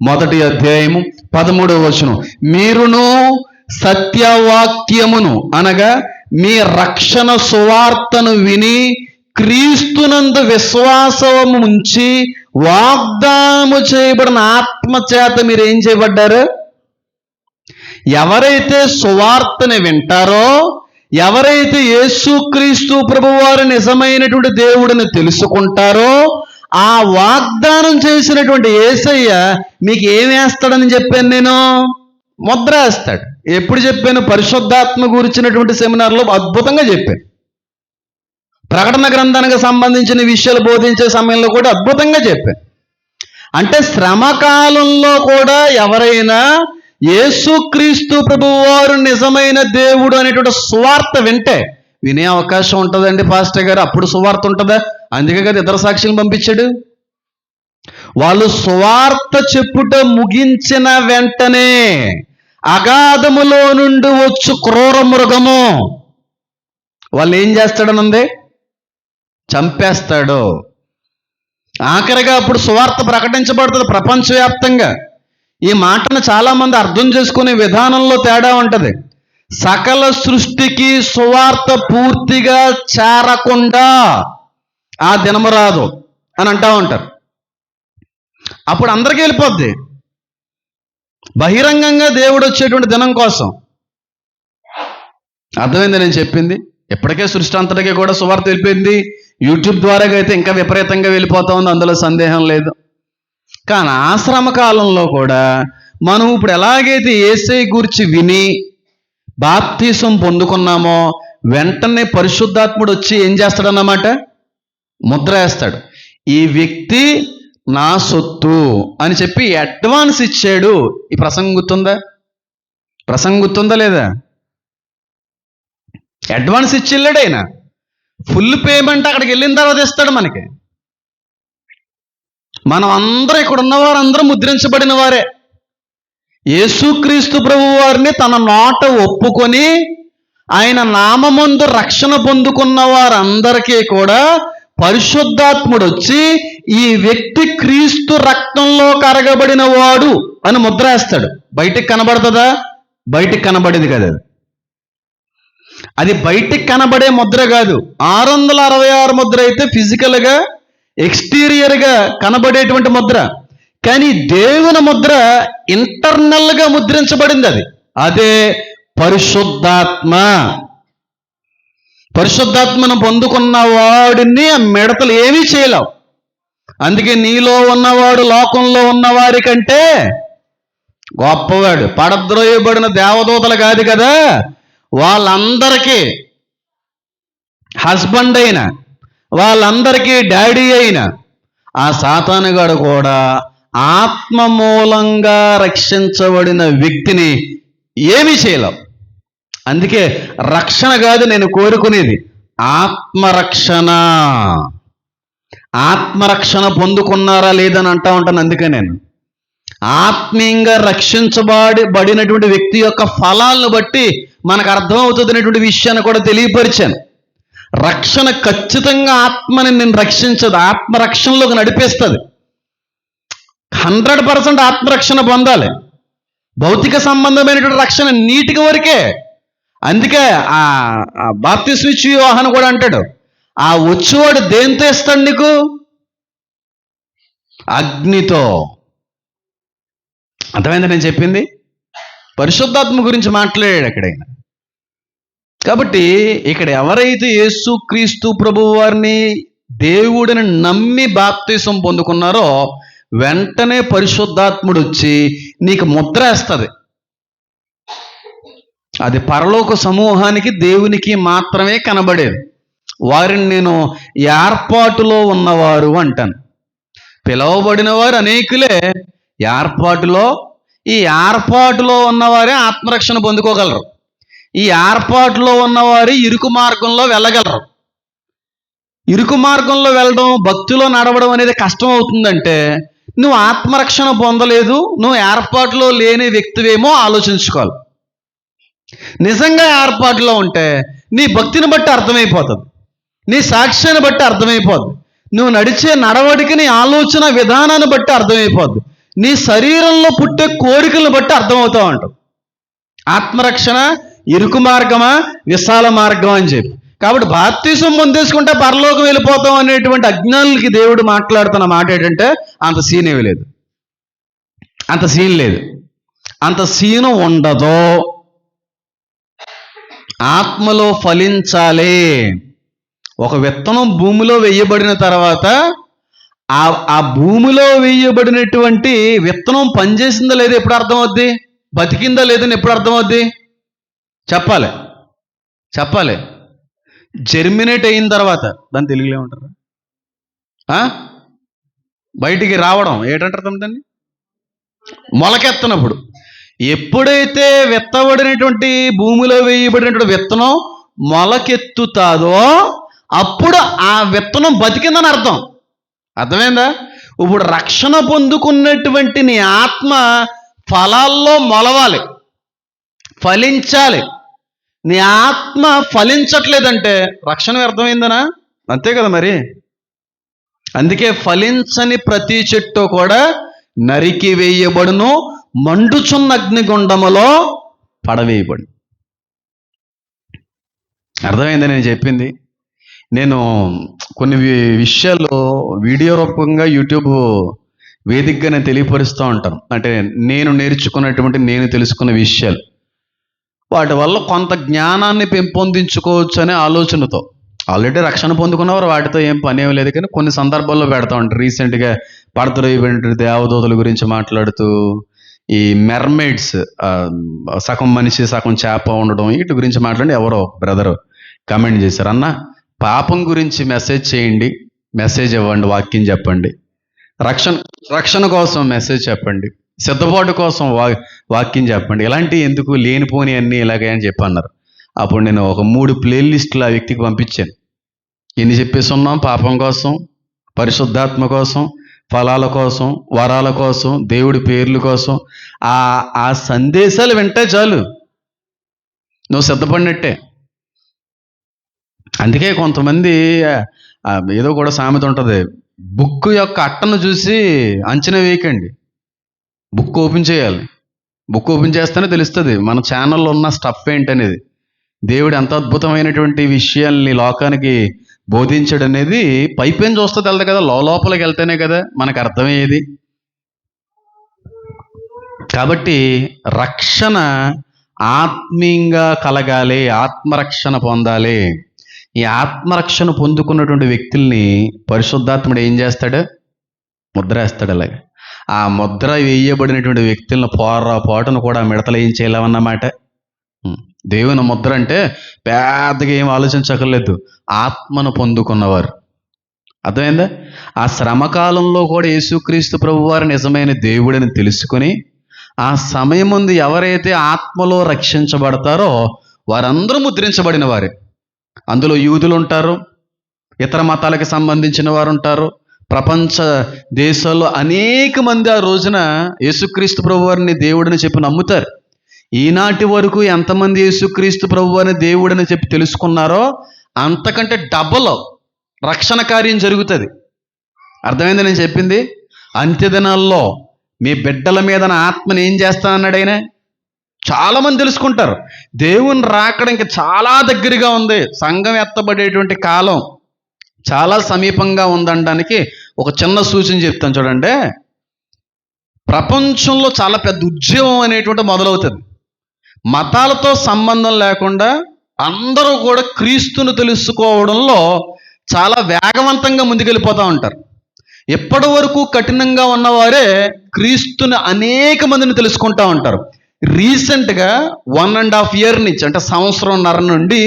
B: 1వ అధ్యాయము 13వ వచనం, మీరును సత్యవాక్యమును అనగా మీ రక్షణ సువార్తను విని క్రీస్తునందు విశ్వాసము ఉంచి వాగ్దానము చేయబడిన ఆత్మ చేత మీరు ఏం చేయబడ్డారు? ఎవరైతే సువార్తని వింటారో, ఎవరైతే యేసుక్రీస్తు ప్రభువారు నిజమైనటువంటి దేవుడిని తెలుసుకుంటారో, ఆ వాగ్దానం చేసినటువంటి యేసయ్య మీకు ఏం వేస్తాడని చెప్పాను నేను? ముద్ర వేస్తాడు. ఎప్పుడు చెప్పాను? పరిశుద్ధాత్మ గురించినటువంటి సెమినార్లో అద్భుతంగా చెప్పాను. ప్రకటన గ్రంథానికి సంబంధించిన విషయాలు బోధించే సమయంలో కూడా అద్భుతంగా చెప్పాను. అంటే శ్రమకాలంలో కూడా ఎవరైనా యేసుక్రీస్తు ప్రభువారు నిజమైన దేవుడు అనేటువంటి సువార్త వినే అవకాశం ఉంటుందండి పాస్టర్ గారు. అప్పుడు సువార్త ఉంటుందా? అందుకే కదా ఇద్దరు సాక్షులను పంపించాడు. వాళ్ళు సువార్త చెప్పుట ముగించిన వెంటనే అగాధములో నుండి వచ్చు క్రూర మృగము వాళ్ళు ఏం చేస్తాడనంది? చంపేస్తాడు. ఆఖరిగా అప్పుడు సువార్త ప్రకటించబడుతుంది ప్రపంచవ్యాప్తంగా. ఈ మాటను చాలా మంది అర్థం చేసుకునే విధానంలో తేడా ఉంటుంది. సకల సృష్టికి సువార్త పూర్తిగా చేరకుండా ఆ దినము రాదు అని అంటా ఉంటారు. అప్పుడు అందరికీ వెళ్ళిపోద్ది. బహిరంగంగా దేవుడు వచ్చేటువంటి దినం కోసం. అర్థమైంది నేను చెప్పింది? ఎప్పటికే సృష్టి అంతటికీ కూడా సువార్త వెళ్ళిపోయింది. యూట్యూబ్ ద్వారా అయితే ఇంకా విపరీతంగా వెళ్ళిపోతా ఉంది, అందులో సందేహం లేదు. కానీ ఆశ్రమ కాలంలో కూడా మనం ఇప్పుడు ఎలాగైతే యేసయ్య గురించి విని బాప్తీసం పొందుకున్నామో వెంటనే పరిశుద్ధాత్ముడు వచ్చి ఏం చేస్తాడన్నమాట? ముద్ర వేస్తాడు. ఈ వ్యక్తి నా సొత్తు అని చెప్పి అడ్వాన్స్ ఇచ్చాడు. ఈ ప్రసంగం గుర్తుందా? ప్రసంగం గుర్తుందా లేదా? అడ్వాన్స్ ఇచ్చి వెళ్ళాడు ఆయన. ఫుల్ పేమెంట్ అక్కడికి వెళ్ళిన తర్వాత ఇస్తాడు మనకి. మనం అందరూ ఇక్కడ ఉన్నవారు అందరూ ముద్రించబడిన వారే. యేసుక్రీస్తు ప్రభు వారిని తన నోట ఒప్పుకొని ఆయన నామమందు రక్షణ పొందుకున్న వారందరికీ కూడా పరిశుద్ధాత్ముడు వచ్చి ఈ వ్యక్తి క్రీస్తు రక్తంలో కరగబడిన వాడు అని ముద్ర వేస్తాడు. బయటికి కనబడుతుందా? బయటికి కనబడేది కదా అది బయటికి కనబడే ముద్ర కాదు. 666 ముద్ర అయితే ఫిజికల్గా ఎక్స్టీరియర్గా కనబడేటువంటి ముద్ర. కానీ దేవుని ముద్ర ఇంటర్నల్గా ముద్రించబడింది. అదే పరిశుద్ధాత్మ. పరిశుద్ధాత్మను పొందుకున్న వాడిని ఆ మిడతలు ఏమీ చేయలేవు. అందుకే నీలో ఉన్నవాడు లోకంలో ఉన్నవారి కంటే గొప్పవాడు. పడద్రోయబడిన దేవదూతలు కాదు కదా, వాళ్ళందరికీ హస్బెండ్ అయిన, వాళ్ళందరికీ డాడీ అయిన ఆ సాతానుగాడు కూడా ఆత్మ మూలంగా రక్షించబడిన వ్యక్తిని ఏమీ చేయలేవు. అందుకే రక్షణ కాదు నేను కోరుకునేది, ఆత్మరక్షణ. ఆత్మరక్షణ పొందుకున్నారా లేదని అంటా ఉంటాను. అందుకే నేను ఆత్మీయంగా రక్షించబడినటువంటి వ్యక్తి యొక్క ఫలాలను బట్టి మనకు అర్థమవుతుంది అనేటువంటి విషయాన్ని కూడా తెలియపరిచాను. రక్షణ ఖచ్చితంగా ఆత్మని నేను రక్షించదు, ఆత్మరక్షణలోకి నడిపేస్తుంది. 100% ఆత్మరక్షణ పొందాలి. భౌతిక సంబంధమైనటువంటి రక్షణ నీటికి వరకే. అందుకే ఆ బాప్తిస్మ ఇచ్చే యోహాను కూడా అంటాడు, ఆ వచ్చేవాడు దేంతో ఇస్తాడు నీకు? అగ్నితో. అర్థమైంది నేను చెప్పింది? పరిశుద్ధాత్మ గురించి మాట్లాడాడు అక్కడ ఆయన. కాబట్టి ఇక్కడ ఎవరైతే యేసుక్రీస్తు ప్రభువు వారిని దేవుడిని నమ్మి బాప్తిసం పొందుకున్నారో వెంటనే పరిశుద్ధాత్ముడు వచ్చి నీకు ముద్ర వేస్తుంది. అది పరలోక సమూహానికి దేవునికి మాత్రమే కనబడేది. వారిని నేను ఏర్పాటులో ఉన్నవారు అంటాను. పిలవబడిన వారు అనేకులే ఏర్పాటులో. ఈ ఏర్పాటులో ఉన్నవారే ఆత్మరక్షణ పొందుకోగలరు. ఈ ఏర్పాటులో ఉన్నవారు ఇరుకు మార్గంలో వెళ్ళగలరు. ఇరుకు మార్గంలో వెళ్ళడం, భక్తిలో నడవడం అనేది కష్టం అవుతుందంటే నువ్వు ఆత్మరక్షణ పొందలేదు, నువ్వు ఏర్పాటులో లేని వ్యక్తివేమో ఆలోచించుకోవాలి. నిజంగా ఏర్పాటులో ఉంటే నీ భక్తిని బట్టి అర్థమైపోతుంది, నీ సాక్ష్యాన్ని బట్టి అర్థమైపోద్ది, నువ్వు నడిచే నడవడికి నీ ఆలోచన విధానాన్ని బట్టి అర్థమైపోద్ది, నీ శరీరంలో పుట్టే కోరికలను బట్టి అర్థమవుతూ ఉంటావు. ఆత్మరక్షణ ఇరుకు మార్గమా విశాల మార్గమా అని చెప్పి. కాబట్టి బాప్తిసం పొందేసుకుంటే పరలోకం వెళ్ళిపోతాం అనేటువంటి అజ్ఞానులకి దేవుడు మాట్లాడుతున్న మాట ఏంటంటే అంత సీన్ ఏమీ లేదు, అంత సీన్ లేదు, అంత సీను ఉండదు. ఆత్మలో ఫలించాలి. ఒక విత్తనం భూమిలో వేయబడిన తర్వాత ఆ భూమిలో వేయబడినటువంటి విత్తనం పనిచేసిందా లేదా ఎప్పుడు అర్థమవుద్ది? బతికిందా లేదని ఎప్పుడు అర్థమవుద్ది? చెప్పాలి. జెర్మినేట్ అయిన తర్వాత దాన్ని తెలుగులో ఏమంటారు? బయటికి రావడం ఏంటంటారు దాన్ని? మొలకెత్తనప్పుడు. ఎప్పుడైతే విత్తబడినటువంటి భూమిలో వేయబడినటువంటి విత్తనం మొలకెత్తుతాదో అప్పుడు ఆ విత్తనం బతికిందని అర్థం. అర్థమైందా? ఇప్పుడు రక్షణ పొందుకున్నటువంటి నీ ఆత్మ ఫలాల్లో మొలవాలి, ఫలించాలి. నీ ఆత్మ ఫలించట్లేదంటే రక్షణ వ్యర్థమైందనా? అంతే కదా మరి. అందుకే ఫలించని ప్రతి చెట్టు కూడా నరికి వేయబడును, మండుచున్న అగ్నిగుండములో పడవేయబడు. అర్థమైందని నేను చెప్పింది. నేను కొన్ని విషయాలు వీడియో రూపంగా యూట్యూబ్ వేదికగా నేను తెలియపరుస్తూ ఉంటాను. అంటే నేను నేర్చుకున్నటువంటి, నేను తెలుసుకున్న విషయాలు, వాటి వల్ల కొంత జ్ఞానాన్ని పెంపొందించుకోవచ్చు అనే ఆలోచనతో.
A: ఆల్రెడీ రక్షణ పొందుకున్నవారు వాటితో ఏం పని ఏం లేదు, కానీ కొన్ని సందర్భాల్లో పెడతా ఉంటారు. రీసెంట్గా పడతలు దేవదూతల గురించి మాట్లాడుతూ ఈ మెర్మైడ్స్, సగం మనిషి సగం చేప ఉండడం, వీటి గురించి మాట్లాడి ఎవరో బ్రదర్ కమెంట్ చేశారు, అన్న పాపం గురించి మెసేజ్ చేయండి, మెసేజ్ ఇవ్వండి, వాక్యం చెప్పండి, రక్షణ కోసం మెసేజ్ చెప్పండి, సిద్ధపాటు కోసం వాక్యం చెప్పండి, ఇలాంటివి ఎందుకు, లేనిపోని అన్నీ ఇలాగే అని చెప్పి అన్నారు. అప్పుడు నేను ఒక 3 ప్లేలిస్టులు ఆ వ్యక్తికి పంపించాను. ఎన్ని చెప్పేసి ఉన్నాం? పాపం కోసం, పరిశుద్ధాత్మ కోసం, ఫలాల కోసం, వరాల కోసం, దేవుడి పేర్ల కోసం. ఆ సందేశాలు వింటే చాలు, నువ్వు సిద్ధపడినట్టే. అందుకే కొంతమంది ఏదో కూడా సామెత ఉంటుంది, బుక్ యొక్క అట్టను చూసి అంచనా వేయకండి, బుక్ ఓపెన్ చేయాలి. బుక్ ఓపెన్ చేస్తేనే తెలుస్తుంది మన ఛానల్లో ఉన్న స్టఫ్ ఏంటనేది. దేవుడు ఎంత అద్భుతమైనటువంటి విషయాల్ని లోకానికి బోధించడం అనేది పైపైన చూస్తే తెలదు కదా, లోపలికి వెళ్తేనే కదా మనకు అర్థమయ్యేది. కాబట్టి రక్షణ ఆత్మీయంగా కలగాలి, ఆత్మరక్షణ పొందాలి. ఈ ఆత్మరక్షణ పొందుకున్నటువంటి వ్యక్తుల్ని పరిశుద్ధాత్ముడు ఏం చేస్తాడు? ముద్ర వేస్తాడు. అలాగే ఆ ముద్ర వేయబడినటువంటి వ్యక్తులను పోటను కూడా మిడతలు ఏం చేయలేమన్నమాట. దేవుని ముద్ర అంటే పెద్దగా ఏం ఆలోచించక్కర్లేదు, ఆత్మను పొందుకున్నవారు. అర్థమైందా? ఆ శ్రమకాలంలో కూడా యేసుక్రీస్తు ప్రభువారు నిజమైన దేవుడని తెలుసుకుని ఆ సమయం ముందు ఎవరైతే ఆత్మలో రక్షించబడతారో వారందరూ ముద్రించబడిన వారే. అందులో యూదులు ఉంటారు, ఇతర మతాలకు సంబంధించిన వారు ఉంటారు, ప్రపంచ దేశాల్లో అనేక మంది ఆ రోజున యేసుక్రీస్తు ప్రభువారిని దేవుడని చెప్పి నమ్ముతారు. ఈనాటి వరకు ఎంతమంది యేసుక్రీస్తు ప్రభువారిని దేవుడని చెప్పి తెలుసుకున్నారో అంతకంటే డబల్ రక్షణ కార్యం జరుగుతుంది. అర్థమైంది నేను చెప్పింది? అంత్యదినాల్లో మీ బిడ్డల మీద నా ఆత్మని ఏం చేస్తానన్నాడు ఆయన. చాలామంది తెలుసుకుంటారు. దేవుని రాకడ ఇంకా చాలా దగ్గరగా ఉంది, సంఘం ఎత్తబడేటువంటి కాలం చాలా సమీపంగా ఉందనడానికి ఒక చిన్న సూచన చెప్తాను చూడండి. ప్రపంచంలో చాలా పెద్ద ఉద్యమం అనేటువంటి మొదలవుతుంది. మతాలతో సంబంధం లేకుండా అందరూ కూడా క్రీస్తును తెలుసుకోవడంలో చాలా వేగవంతంగా ముందుకెళ్ళిపోతూ ఉంటారు. ఎప్పటి వరకు కఠినంగా ఉన్నవారే క్రీస్తుని అనేక మందిని తెలుసుకుంటూ ఉంటారు. రీసెంట్గా 1.5 year నుంచి, అంటే 1.5 సంవత్సరం నుండి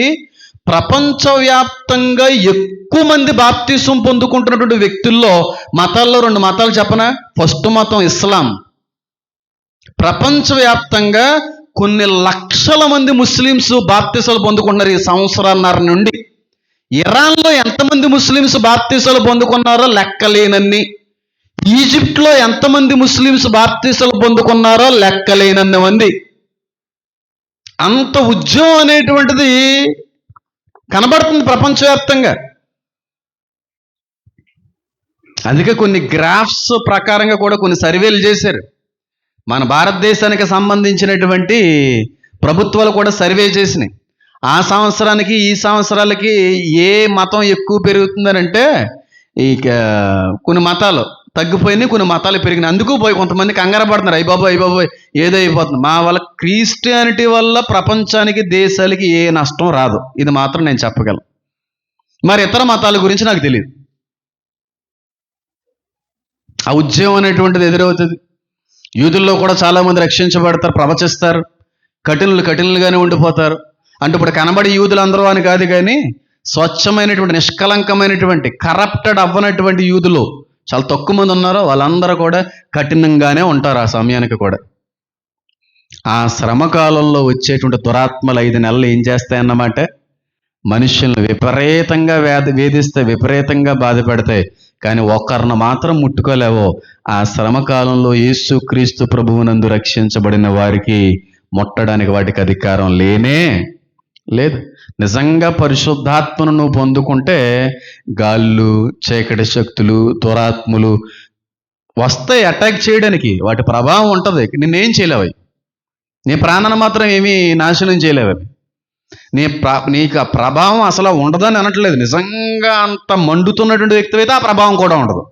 A: ప్రపంచవ్యాప్తంగా ఎక్కువ మంది బాప్తిసం పొందుకుంటున్నటువంటి వ్యక్తుల్లో మతాల్లో 2 మతాలు చెప్పనా? ఫస్ట్ మతం ఇస్లాం. ప్రపంచవ్యాప్తంగా కొన్ని లక్షల మంది ముస్లిమ్స్ బాప్తిసాలు పొందుకున్నారు ఈ 1.5 సంవత్సరాల నుండి. ఇరాన్లో ఎంతమంది ముస్లిమ్స్ బాప్తిసాలు పొందుకున్నారో లెక్కలేనన్ని. ఈజిప్ట్లో ఎంతమంది ముస్లిమ్స్ బాప్తిసాలు పొందుకున్నారో లెక్కలేనన్ని మంది. అంత ఉద్యమం అనేటువంటిది కనబడుతుంది ప్రపంచవ్యాప్తంగా. అందుకే కొన్ని గ్రాఫ్స్ ప్రకారంగా కూడా కొన్ని సర్వేలు చేశారు. మన భారతదేశానికి సంబంధించినటువంటి ప్రభుత్వాలు కూడా సర్వే చేసినాయి. ఆ సంవత్సరానికి ఈ సంవత్సరాలకి ఏ మతం ఎక్కువ పెరుగుతుందని అంటే కొన్ని మతాలు తగ్గిపోయినాయి, కొన్ని మతాలు పెరిగినాయి. అందుకు పోయి కొంతమంది కంగారు పడుతున్నారు, అయ్యబాబోయ్ ఏదో అయిపోతుంది. మా వల్ల క్రిస్టియానిటీ వల్ల ప్రపంచానికి దేశాలకి ఏ నష్టం రాదు, ఇది మాత్రం నేను చెప్పగలను. మరి ఇతర మతాల గురించి నాకు తెలియదు. ఆ ఉద్యమం అనేటువంటిది ఎదురవుతుంది. యూదుల్లో కూడా చాలామంది రక్షించబడతారు, ప్రవచిస్తారు, కఠినులుగానే ఉండిపోతారు. అంటే ఇప్పుడు కనబడి యూదులు అందరూ అని కాదు, కానీ స్వచ్ఛమైనటువంటి నిష్కలంకమైనటువంటి కరప్టెడ్ అవ్వనటువంటి యూదులు చాలా తక్కువ మంది ఉన్నారో వాళ్ళందరూ కూడా కఠినంగానే ఉంటారు. ఆ సమయానికి కూడా ఆ శ్రమకాలంలో వచ్చేటువంటి దురాత్మలు 5 నెలలు ఏం చేస్తాయన్నమాట? మనుషులను విపరీతంగా వేధిస్తే, విపరీతంగా బాధ పెడతాయి. కానీ ఒక్కరిని మాత్రం ముట్టుకోలేవో. ఆ శ్రమకాలంలో యేసుక్రీస్తు ప్రభువునందు రక్షించబడిన వారికి ముట్టడానికి వాటికి అధికారం లేనే లేదు. నిజంగా పరిశుద్ధాత్మను నువ్వు పొందుకుంటే గాళ్ళు, చీకటి శక్తులు, దురాత్ములు వస్తాయి అటాక్ చేయడానికి, వాటి ప్రభావం ఉంటుంది. నిన్నేం చేయలేవు. నీ ప్రాణాన్ని మాత్రం ఏమీ నాశనం చేయలేవు. నీకు ఆ ప్రభావం అసలు ఉండదని అనట్లేదు. నిజంగా అంత మండుతున్నటువంటి వ్యక్తి అయితే ఆ ప్రభావం కూడా ఉండదు.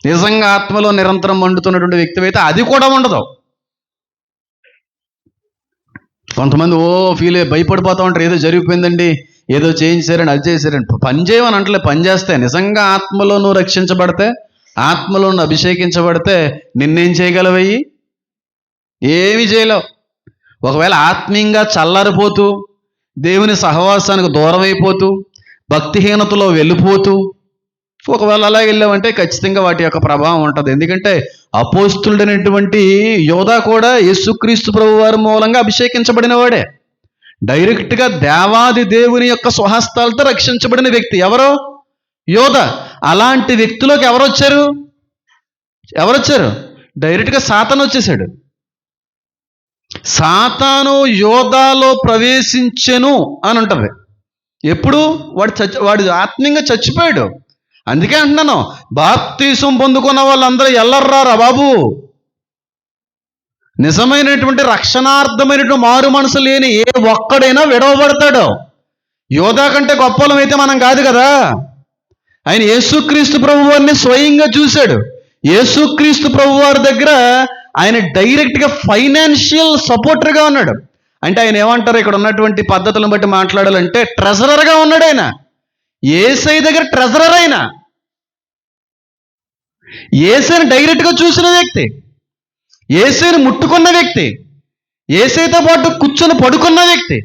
A: నిజంగా ఆత్మలో నిరంతరం మండుతున్నటువంటి వ్యక్తి అయితే అది కూడా ఉండదు. కొంతమంది భయపడిపోతూ ఉంటారు, ఏదో జరిగిపోయిందండి, ఏదో చేయించారని అది చేశారని పని చేయమని అంటలే. పని చేస్తే నిజంగా ఆత్మలో నువ్వు రక్షించబడితే, ఆత్మలో నువ్వు అభిషేకించబడితే నిన్నేం చేయగలవయ్యి? ఏమి చేయలేవు. ఒకవేళ ఆత్మీయంగా చల్లారిపోతూ, దేవుని సహవాసానికి దూరం అయిపోతూ, భక్తిహీనతలో వెళ్ళిపోతూ ఒకవేళ అలా వెళ్ళామంటే ఖచ్చితంగా వాటి యొక్క ప్రభావం ఉంటుంది. ఎందుకంటే అపోస్తులుడైనటువంటి యోధా కూడా యేసుక్రీస్తు ప్రభువారి మూలంగా అభిషేకించబడిన వాడే. డైరెక్ట్గా దేవాది దేవుని యొక్క స్వహస్తాలతో రక్షించబడిన వ్యక్తి ఎవరో? యోధా. అలాంటి వ్యక్తిలోకి ఎవరొచ్చారు? డైరెక్ట్గా సాతాను వచ్చేసాడు. సాతాను యోధాలో ప్రవేశించెను అని ఉంటుంది. ఎప్పుడు? వాడు ఆత్మీయంగా చచ్చిపోయాడు. అందుకే అంటున్నాను, బాప్తీసం పొందుకున్న వాళ్ళందరూ ఎల్లర్రారా బాబు. నిజమైనటువంటి రక్షణార్థమైనటువంటి మారు మనసు లేని ఏ ఒక్కడైనా విడవబడతాడు. యోధా కంటే గొప్పలం అయితే మనం కాదు కదా. ఆయన యేసుక్రీస్తు ప్రభువారిని స్వయంగా చూశాడు. యేసుక్రీస్తు ప్రభువారి దగ్గర ఆయన డైరెక్ట్గా ఫైనాన్షియల్ సపోర్టర్గా ఉన్నాడు. అంటే ఆయన ఏమంటారు, ఇక్కడ ఉన్నటువంటి పద్ధతులను బట్టి మాట్లాడాలంటే ట్రెజరర్గా ఉన్నాడు. ఆయన యేసయ్య దగ్గర ట్రెజరర్. ఆయన యేసయ్యని డైరెక్ట్గా చూసిన వ్యక్తి, యేసయ్యని ముట్టుకున్న వ్యక్తి, యేసయ్యతో పాటు కూర్చొని పడుకున్న వ్యక్తి,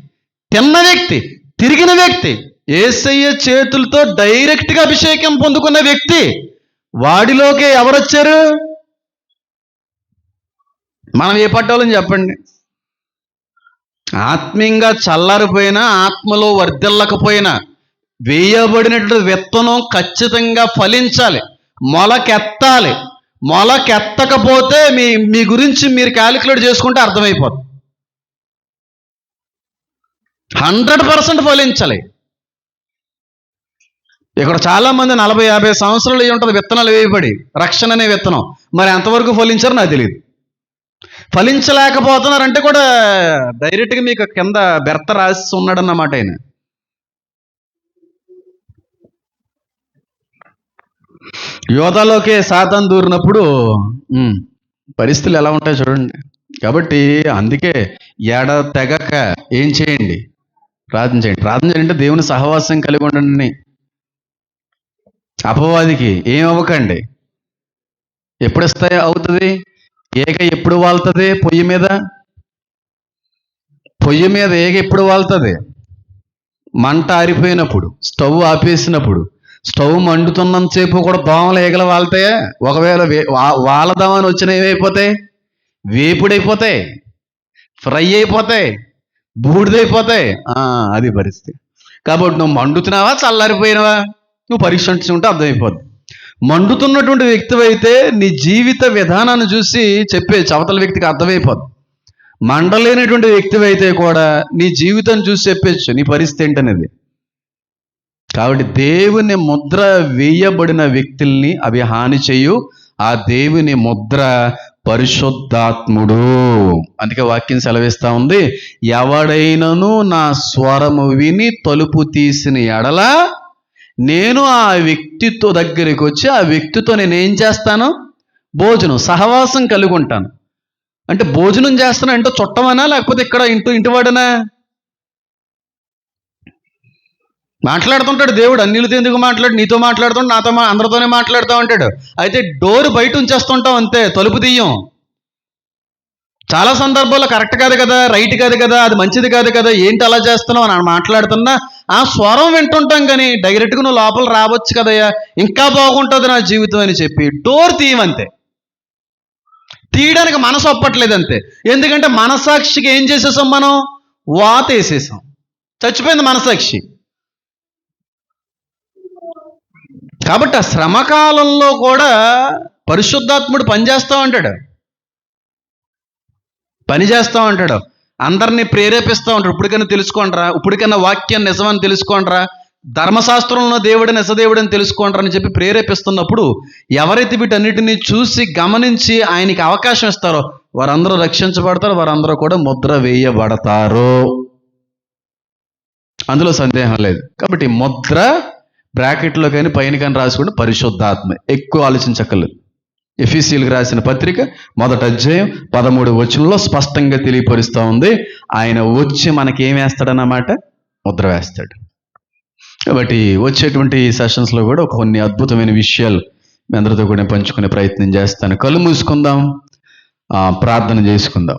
A: తిన్న వ్యక్తి, తిరిగిన వ్యక్తి, యేసయ్య చేతులతో డైరెక్ట్గా అభిషేకం పొందుకున్న వ్యక్తి. వాడిలోకి ఎవరొచ్చారు? మనం ఏ పట్టాలని చెప్పండి. ఆత్మీయంగా చల్లారిపోయినా, ఆత్మలో వర్ధిల్లకపోయినా వేయబడినటువంటి విత్తనం ఖచ్చితంగా ఫలించాలి, మొలకెత్తాలి. మొలకెత్తకపోతే మీ గురించి మీరు క్యాలిక్యులేట్ చేసుకుంటే అర్థమైపోతుంది. 100% ఫలించాలి. ఇక్కడ చాలా మంది 40-50 సంవత్సరాలు అయి ఉంటుంది విత్తనాలు వేయబడి, రక్షణ అనే విత్తనం. మరి ఎంతవరకు ఫలించారో నాకు తెలియదు. ఫలించలేకపోతున్నారంటే కూడా డైరెక్ట్గా మీకు కింద బెర్త రాసి ఉన్నాడన్నమాట ఆయన. యోధాలోకే సాతాను దూరినప్పుడు పరిస్థితులు ఎలా ఉంటాయి చూడండి. కాబట్టి అందుకే తెగక ఏం చేయండి? ప్రార్థన చేయండి. ప్రార్థన చేయండి, దేవుని సహవాసం కలిగి ఉండండి. అపవాదికి ఏం అవ్వకండి. ఎప్పుడు అవుతుంది? ఏగ ఎప్పుడు వాళ్తుంది? పొయ్యి మీద ఏగ ఎప్పుడు వాళ్తుంది? మంట ఆరిపోయినప్పుడు, స్టవ్ ఆపేసినప్పుడు. స్టవ్ మండుతున్నంతసేపు కూడా దోమలు ఏగలు వాళ్తాయా? ఒకవేళ వాళ్లదామని వచ్చిన ఏమైపోతాయి? వేపుడైపోతాయి, ఫ్రై అయిపోతాయి, బూడిదైపోతాయి. అది పరిస్థితి. కాబట్టి నువ్వు మండుతున్నావా, చల్లారిపోయినావా? నువ్వు పరీక్షించుకుంటే అర్థమైపోద్ది. మండుతున్నటువంటి వ్యక్తివైతే నీ జీవిత విధానాన్ని చూసి అవతల వ్యక్తికి అర్థమైపోద్ది. మండలేనటువంటి వ్యక్తివైతే కూడా నీ జీవితం చూసి చెప్పచ్చు నీ పరిస్థితి ఏంటనేది. కాబట్టి దేవుని ముద్ర వేయబడిన వ్యక్తుల్ని అవి హాని చేయు. ఆ దేవుని ముద్ర పరిశుద్ధాత్ముడు. అందుకే వాక్యం సెలవిస్తా ఉంది, ఎవడైనను నా స్వరము విని తలుపు తీసిన ఎడల నేను ఆ వ్యక్తితో దగ్గరికి వచ్చి ఆ వ్యక్తితో నేనేం చేస్తాను? భోజనం, సహవాసం కలిగి ఉంటాను. అంటే భోజనం చేస్తాను అంటే చుట్టమనా, లేకపోతే ఇక్కడ ఇంటివాడనా? మాట్లాడుతుంటాడు దేవుడు. అన్నిలతో ఎందుకు మాట్లాడు? నీతో మాట్లాడుతుంటాడు, నాతో అందరితోనే మాట్లాడుతూ ఉంటాడు. అయితే డోర్ బయట ఉంచేస్తుంటాం అంతే, తలుపు తీయం. చాలా సందర్భాల్లో కరెక్ట్ కాదు కదా, రైట్ కాదు కదా, అది మంచిది కాదు కదా, ఏంటి అలా చేస్తున్నావు అని మాట్లాడుతున్నా ఆ స్వరం వింటుంటాం. కానీ డైరెక్ట్గా నువ్వు లోపల రావచ్చు కదయ్యా, ఇంకా బాగుంటుంది నా జీవితం అని చెప్పి డోర్ తీయమంతే. తీయడానికి మనసు ఒప్పట్లేదు అంతే. ఎందుకంటే మనసాక్షికి ఏం చేసేసాం మనం? వాతేసేసాం. చచ్చిపోయింది మనసాక్షి. కాబట్టి ఆ శ్రమకాలంలో కూడా పరిశుద్ధాత్ముడు పనిచేస్తూ ఉంటాడు. అందరినీ ప్రేరేపిస్తూ ఉంటాడు. ఇప్పటికైనా తెలుసుకోండిరా, ఇప్పటికైనా వాక్యం నిజమని తెలుసుకోండిరా, ధర్మశాస్త్రంలో దేవుడు నిజదేవుడని తెలుసుకోండిరా అని చెప్పి ప్రేరేపిస్తున్నప్పుడు ఎవరైతే వీటన్నిటిని చూసి గమనించి ఆయనకి అవకాశం ఇస్తారో వారందరూ రక్షించబడతారు, వారందరూ కూడా ముద్ర వేయబడతారు. అందులో సందేహం లేదు. కాబట్టి ముద్ర బ్రాకెట్లో కానీ పైన కానీ రాసుకుంటే పరిశుద్ధాత్మ. ఎక్కువ ఆలోచించక్కర్లేదు. ఎఫెసీయులకు రాసిన పత్రిక 1వ అధ్యాయం 13వ వచనంలో స్పష్టంగా తెలియపరుస్తూ ఉంది, ఆయన వచ్చి మనకేం వేస్తాడన్నమాట? ముద్ర వేస్తాడు. కాబట్టి వచ్చేటువంటి సెషన్స్లో కూడా కొన్ని అద్భుతమైన విషయాలు మీ అందరితో కూడా పంచుకునే ప్రయత్నం చేస్తాను. కళ్ళు మూసుకుందాం, ప్రార్థన చేసుకుందాం.